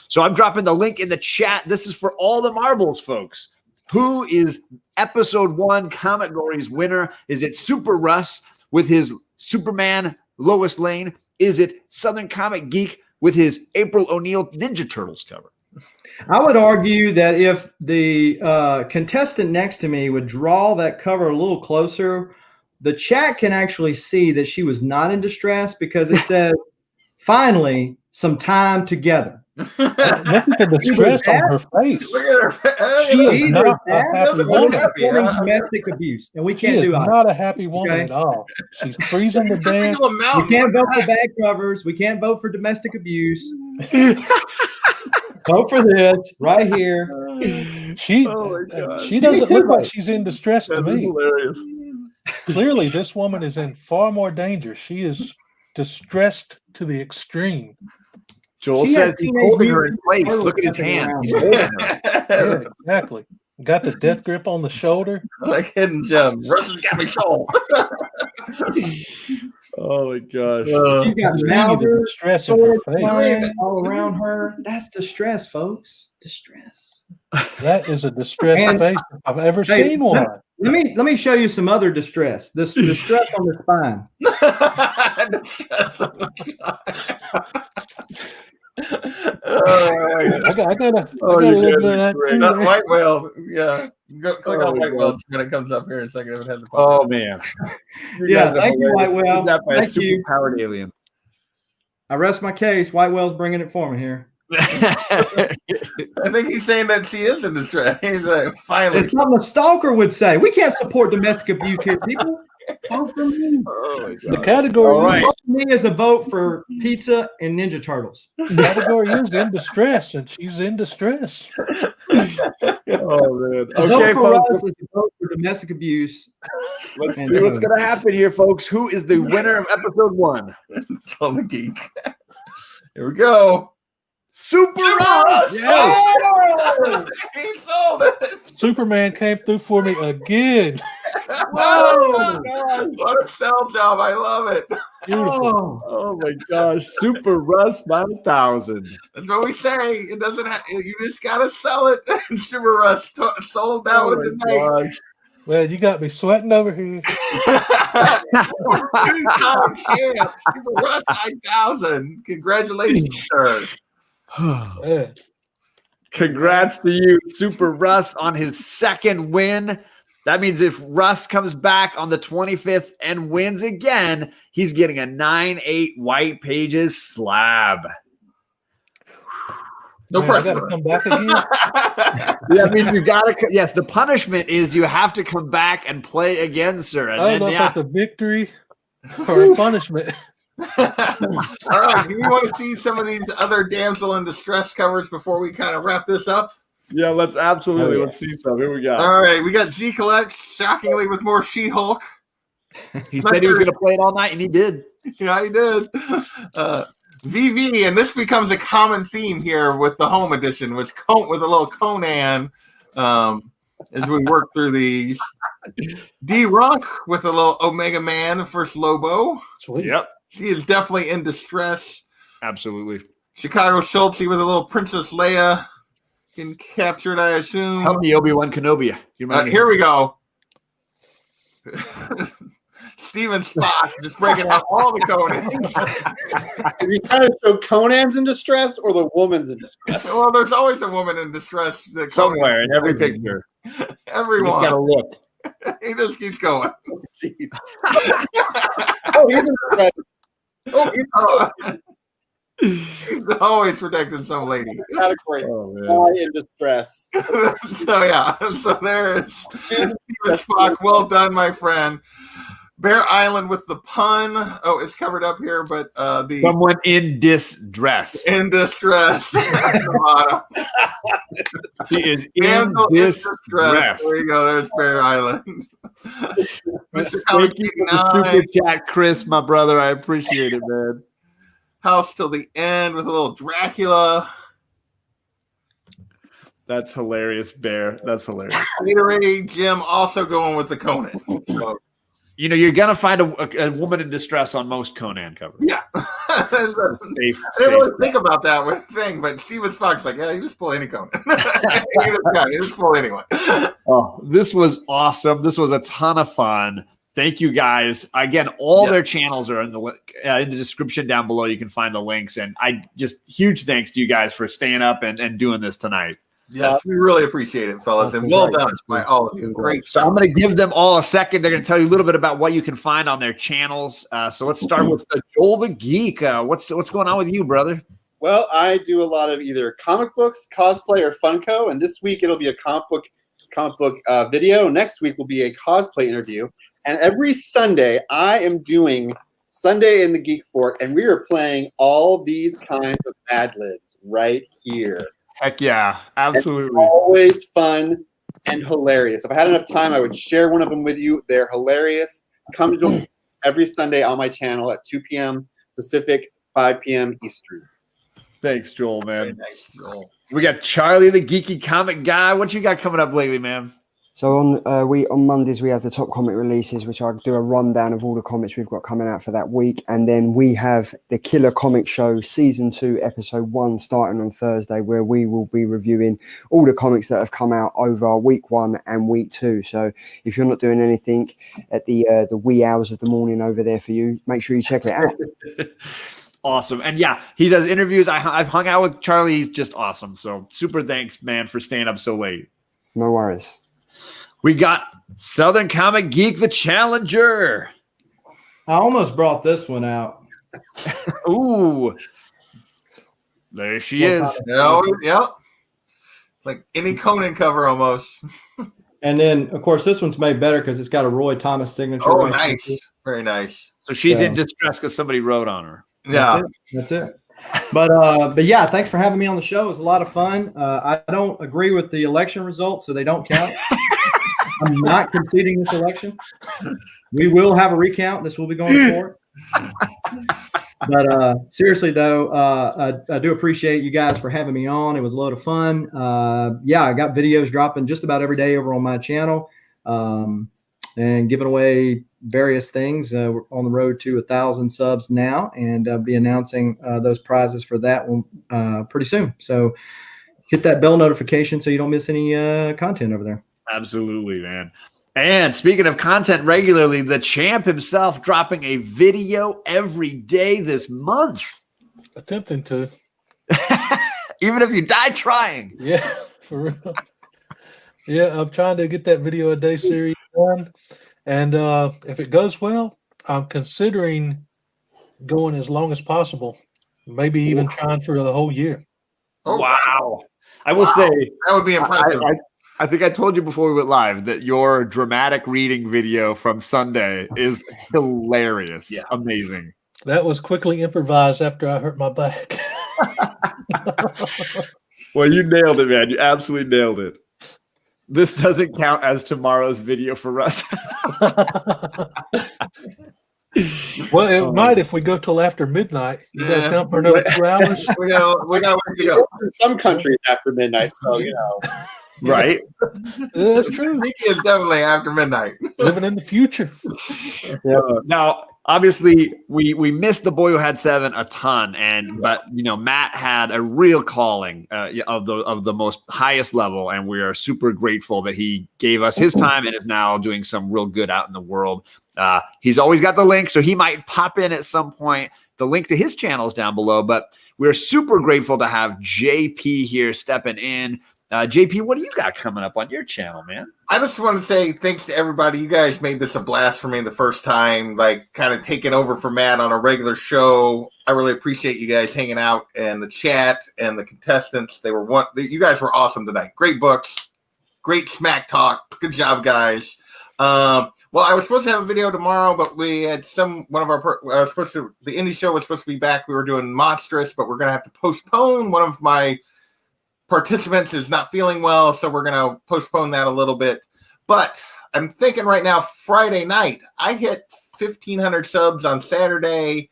So I'm dropping the link in the chat. This is for all the marbles, folks. Who is episode 1 Comicgories winner? Is it Super Russ? with his Superman Lois Lane? Is it Southern Comic Geek with his April O'Neil Ninja Turtles cover? I would argue that if the contestant next to me would draw that cover a little closer, the chat can actually see that she was not in distress because it says, finally, some time together. Look at the distress on her face. Look at her. She is not a happy woman. Domestic abuse, and we She can't is do either. not a happy woman Okay. at all. She's freezing to death. We can't vote for bad covers. We can't vote for domestic abuse. Vote for this right here. She doesn't look like she's in distress to That is me. hilarious. Clearly, this woman is in far more danger. She is distressed to the extreme. Joel She says has he's teenage holding her in mutant place. turtles Look at his jumping hand. around. He's holding her. Yeah, exactly. Got the death grip on the shoulder. Like hidden gem. Russ has got me sold. Oh my gosh. She's got See the Mauser distress in her face. flying all around her. That's distress, folks. Distress. That is a distressed And- face if I've ever Hey, seen one. Let me show you some other distress. This distress on the spine. I got a little bit of that too. That there. white whale. Yeah. Go click Oh on my white whale when it comes up here in a second. If it has the Oh man. Yeah, thank you, White Whale. That by a Thank you. super-powered alien. I rest my case. White Whale's bringing it for me here. I think he's saying that she is in distress. He's like, finally. It's something a stalker would say. We can't support domestic abuse here, people. Vote for me. Oh my The God. category, All right. Vote for me is a vote for pizza and Ninja Turtles. category is in distress, and she's in distress. Oh man. A vote Okay, for folks. us is a vote for domestic abuse. Let's And see what's gonna happen here, folks. Who is the winner of episode 1? On the geek. Here we go. Super Russ! Yes. Oh! He sold it. Superman came through for me again. Oh, what a sell job. I love it. Beautiful. Oh my gosh. Super Russ 9000. That's what we say. It doesn't have, you just gotta sell it. And Super Russ sold that one tonight. Well, you got me sweating over here. Two-time champ, Super Russ 9000. Congratulations, sir. Yeah. Congrats to you, Super Russ, on his second win. That means if Russ comes back on the 25th and wins again, he's getting a 9/8 white pages slab. No Man, I pressure. got to come back again. That means you gotta. Yes, the punishment is you have to come back and play again, sir. And I don't then, know if yeah, that's a victory or a punishment. All right. Do you want to see some of these other damsel in distress covers before we kind of wrap this up? yeah, let's absolutely Oh, yeah. let's see some. Here we go. All right. We got G Collect, shockingly, with more She-Hulk. He said he was going to play it all night, and he did. Yeah, he did. VV, and this becomes a common theme here with the home edition, with a little Conan as we work through these. D-Rock with a little Omega Man, first Lobo. Sweet. Yep, She is definitely in distress. absolutely. Chicago Schultz with a little Princess Leia getting captured, I assume. Help me, Obi-Wan Kenobi. You remind me. Here we go. Steven Spock just breaking out all the Conan. Are you trying to show Conan's in distress or the woman's in distress? Well, there's always a woman in distress. that Somewhere in Conan- every picture. You just Everyone. gotta look. He just keeps going. Jeez. Oh, he's in distress. Oh, he's He's always protecting some lady. category. Oh man. Guy in distress. So yeah, so there's Steven Spock. Well done, my friend. Bear Island with the pun. Oh, it's covered up here, but the Someone in distress. in distress. At the bottom. She is in Damsel in distress. There you go. There's Bear Island. Mr. Thank you for the 9, super chat, Chris, my brother. I appreciate it, man. House till the end with a little Dracula. That's hilarious, Bear. That's hilarious. Gatorade Jim also going with the Conan. So, You know, you're gonna find a woman in distress on most Conan covers. yeah. Safe, I didn't safe. really think about that with thing, but Steven Spock's like, yeah, you just pull any Conan. You just pull anyone. Oh, this was awesome. This was a ton of fun. Thank you guys. Again, all their channels are in the description down below. You can find the links. And I just huge thanks to you guys for staying up and doing this tonight. Yes, we really appreciate it, fellas. And well done by all of you. Great. So I'm going to give them all a second. They're going to tell you a little bit about what you can find on their channels. So let's start with Joel the Geek. What's going on with you, brother? Well, I do a lot of either comic books, cosplay, or Funko. And this week it'll be a comic book video. Next week will be a cosplay interview. And every Sunday, I am doing Sunday in the Geek Fort, and we are playing all these kinds of Mad Libs right here. Heck yeah, absolutely. It's always fun and hilarious. If I had enough time, I would share one of them with you. They're hilarious. Come join me every Sunday on my channel at 2 p.m. Pacific, 5 p.m. Eastern. Thanks, Joel, man. Very nice, Joel. We got Charlie, the Geeky Comic Guy. What you got coming up lately, man? So on Mondays we have the top comic releases, which I do a rundown of all the comics we've got coming out for that week, and then we have the Killer Comic Show Season 2 Episode 1 starting on Thursday, where we will be reviewing all the comics that have come out over week 1 and week 2. So if you're not doing anything at the wee hours of the morning over there for you, make sure you check it out. Awesome. And yeah, he does interviews. I've hung out with Charlie. He's just awesome. So super thanks, man, for staying up so late. No worries. We got Southern Comic Geek, the Challenger. I almost brought this one out. Ooh. There she is. Yep. It's like any Conan cover almost. And then, of course, this one's made better because it's got a Roy Thomas signature. Oh, right nice. there. Very nice. So she's in distress because somebody wrote on her. Yeah. That's it. But yeah, thanks for having me on the show. It was a lot of fun. I don't agree with the election results, so they don't count. I'm not conceding this election. We will have a recount. This will be going forward. But seriously, though, I do appreciate you guys for having me on. It was a load of fun. Yeah, I got videos dropping just about every day over on my channel and giving away various things. We're on the road to 1,000 subs now, and I'll be announcing those prizes for that one pretty soon. So hit that bell notification so you don't miss any content over there. Absolutely, man. And speaking of content regularly, the champ himself dropping a video every day this month. Attempting to. Even if you die trying. Yeah, for real. Yeah, I'm trying to get that video a day series done. And if it goes well, I'm considering going as long as possible. Maybe even trying for the whole year. Oh, wow. I will say that would be impressive. I think I told you before we went live that your dramatic reading video from Sunday is hilarious. Yeah. Amazing. That was quickly improvised after I hurt my back. Well, you nailed it, man. You absolutely nailed it. This doesn't count as tomorrow's video for us. Well, it might if we go till after midnight. You guys come for another 2 hours? we got to go. In some countries after midnight, so you know. Right? That's true. Geeky is definitely after midnight. Living in the future. Yeah. Now, obviously, we missed the Boy Who Had Seven a ton, but you know, Matt had a real calling of the most highest level, and we are super grateful that he gave us his time and is now doing some real good out in the world. He's always got the link, so he might pop in at some point. The link to his channel is down below, but we're super grateful to have JP here stepping in. JP, what do you got coming up on your channel, man? I just want to say thanks to everybody. You guys made this a blast for me the first time, like kind of taking over for Matt on a regular show. I really appreciate you guys hanging out and the chat and the contestants. You guys were awesome tonight. Great books, great smack talk. Good job, guys. Well, I was supposed to have a video tomorrow, but we had the indie show was supposed to be back. We were doing Monstrous, but we're going to have to postpone. One of my participants is not feeling well, so we're going to postpone that a little bit. But I'm thinking right now, Friday night, I hit 1,500 subs on Saturday.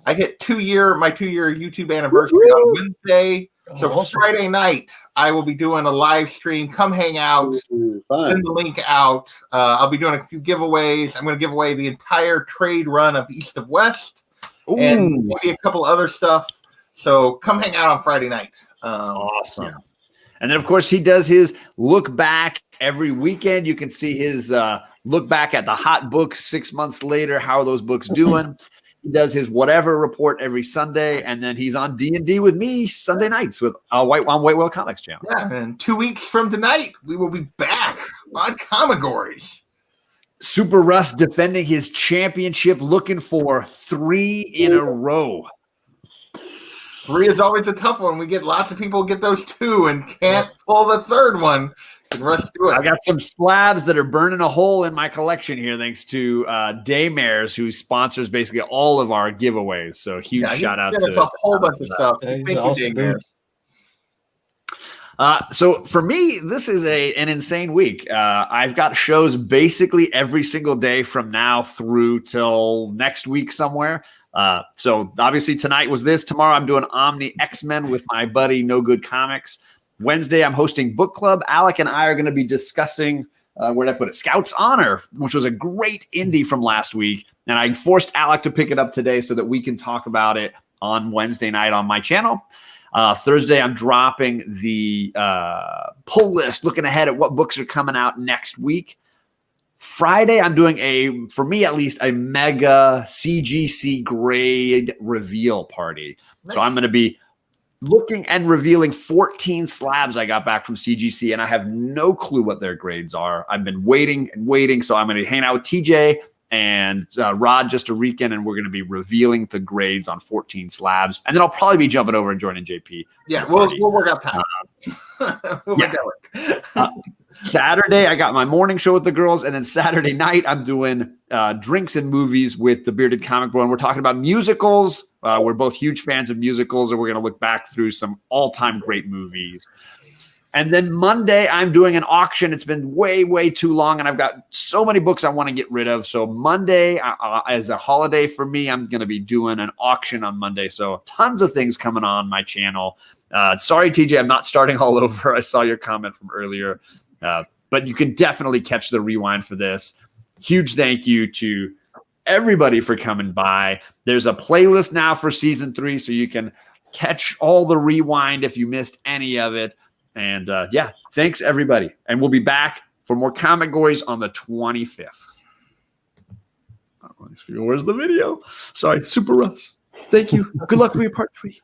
I hit my 2-year YouTube anniversary on Wednesday. So awesome. Friday night, I will be doing a live stream. Come hang out. Send the link out. I'll be doing a few giveaways. I'm going to give away the entire trade run of East of West. And maybe a couple other stuff. So come hang out on Friday night. Awesome. Yeah. And then, of course, he does his look back every weekend. You can see his look back at the hot books 6 months later. How are those books doing? He does his whatever report every Sunday, and then he's on D&D with me Sunday nights with White Whale Comics channel. Yeah, and 2 weeks from tonight, we will be back on Comicgories. Super Russ defending his championship, looking for 3 in a row. 3 is always a tough one. We get lots of people get those 2 and can't pull the 3rd one. Rush do it. I got some slabs that are burning a hole in my collection here, thanks to Daymares, who sponsors basically all of our giveaways. So huge shout out to a whole bunch of stuff. Thank you, awesome, Daymares. So for me, this is an insane week. I've got shows basically every single day from now through till next week somewhere. So obviously tonight was this. Tomorrow I'm doing Omni X-Men with my buddy No Good Comics. Wednesday I'm hosting book club. Alec and I are going to be discussing where did I put it? Scout's Honor, which was a great indie from last week. And I forced Alec to pick it up today so that we can talk about it on Wednesday night on my channel. Thursday, I'm dropping the pull list, looking ahead at what books are coming out next week. Friday, I'm doing for me at least, a mega CGC grade reveal party. Nice. So I'm going to be looking and revealing 14 slabs I got back from CGC, and I have no clue what their grades are. I've been waiting and waiting, so I'm going to hang out with TJ and Rod just a weekend, and we're going to be revealing the grades on 14 slabs. And then I'll probably be jumping over and joining JP. Yeah, we'll work out time. We'll make that work. Saturday, I got my morning show with the girls. And then Saturday night, I'm doing drinks and movies with the Bearded Comic Boy. And we're talking about musicals. We're both huge fans of musicals, and we're going to look back through some all-time great movies. And then Monday, I'm doing an auction. It's been way, way too long, and I've got so many books I want to get rid of. So Monday, as a holiday for me, I'm going to be doing an auction on Monday. So tons of things coming on my channel. Sorry, TJ, I'm not starting all over. I saw your comment from earlier. But you can definitely catch the rewind for this. Huge thank you to everybody for coming by. There's a playlist now for season 3, so you can catch all the rewind if you missed any of it. And thanks everybody. And we'll be back for more Comicgories on the 25th. Where's the video? Sorry, Super Russ. Thank you. Good luck for your part 3.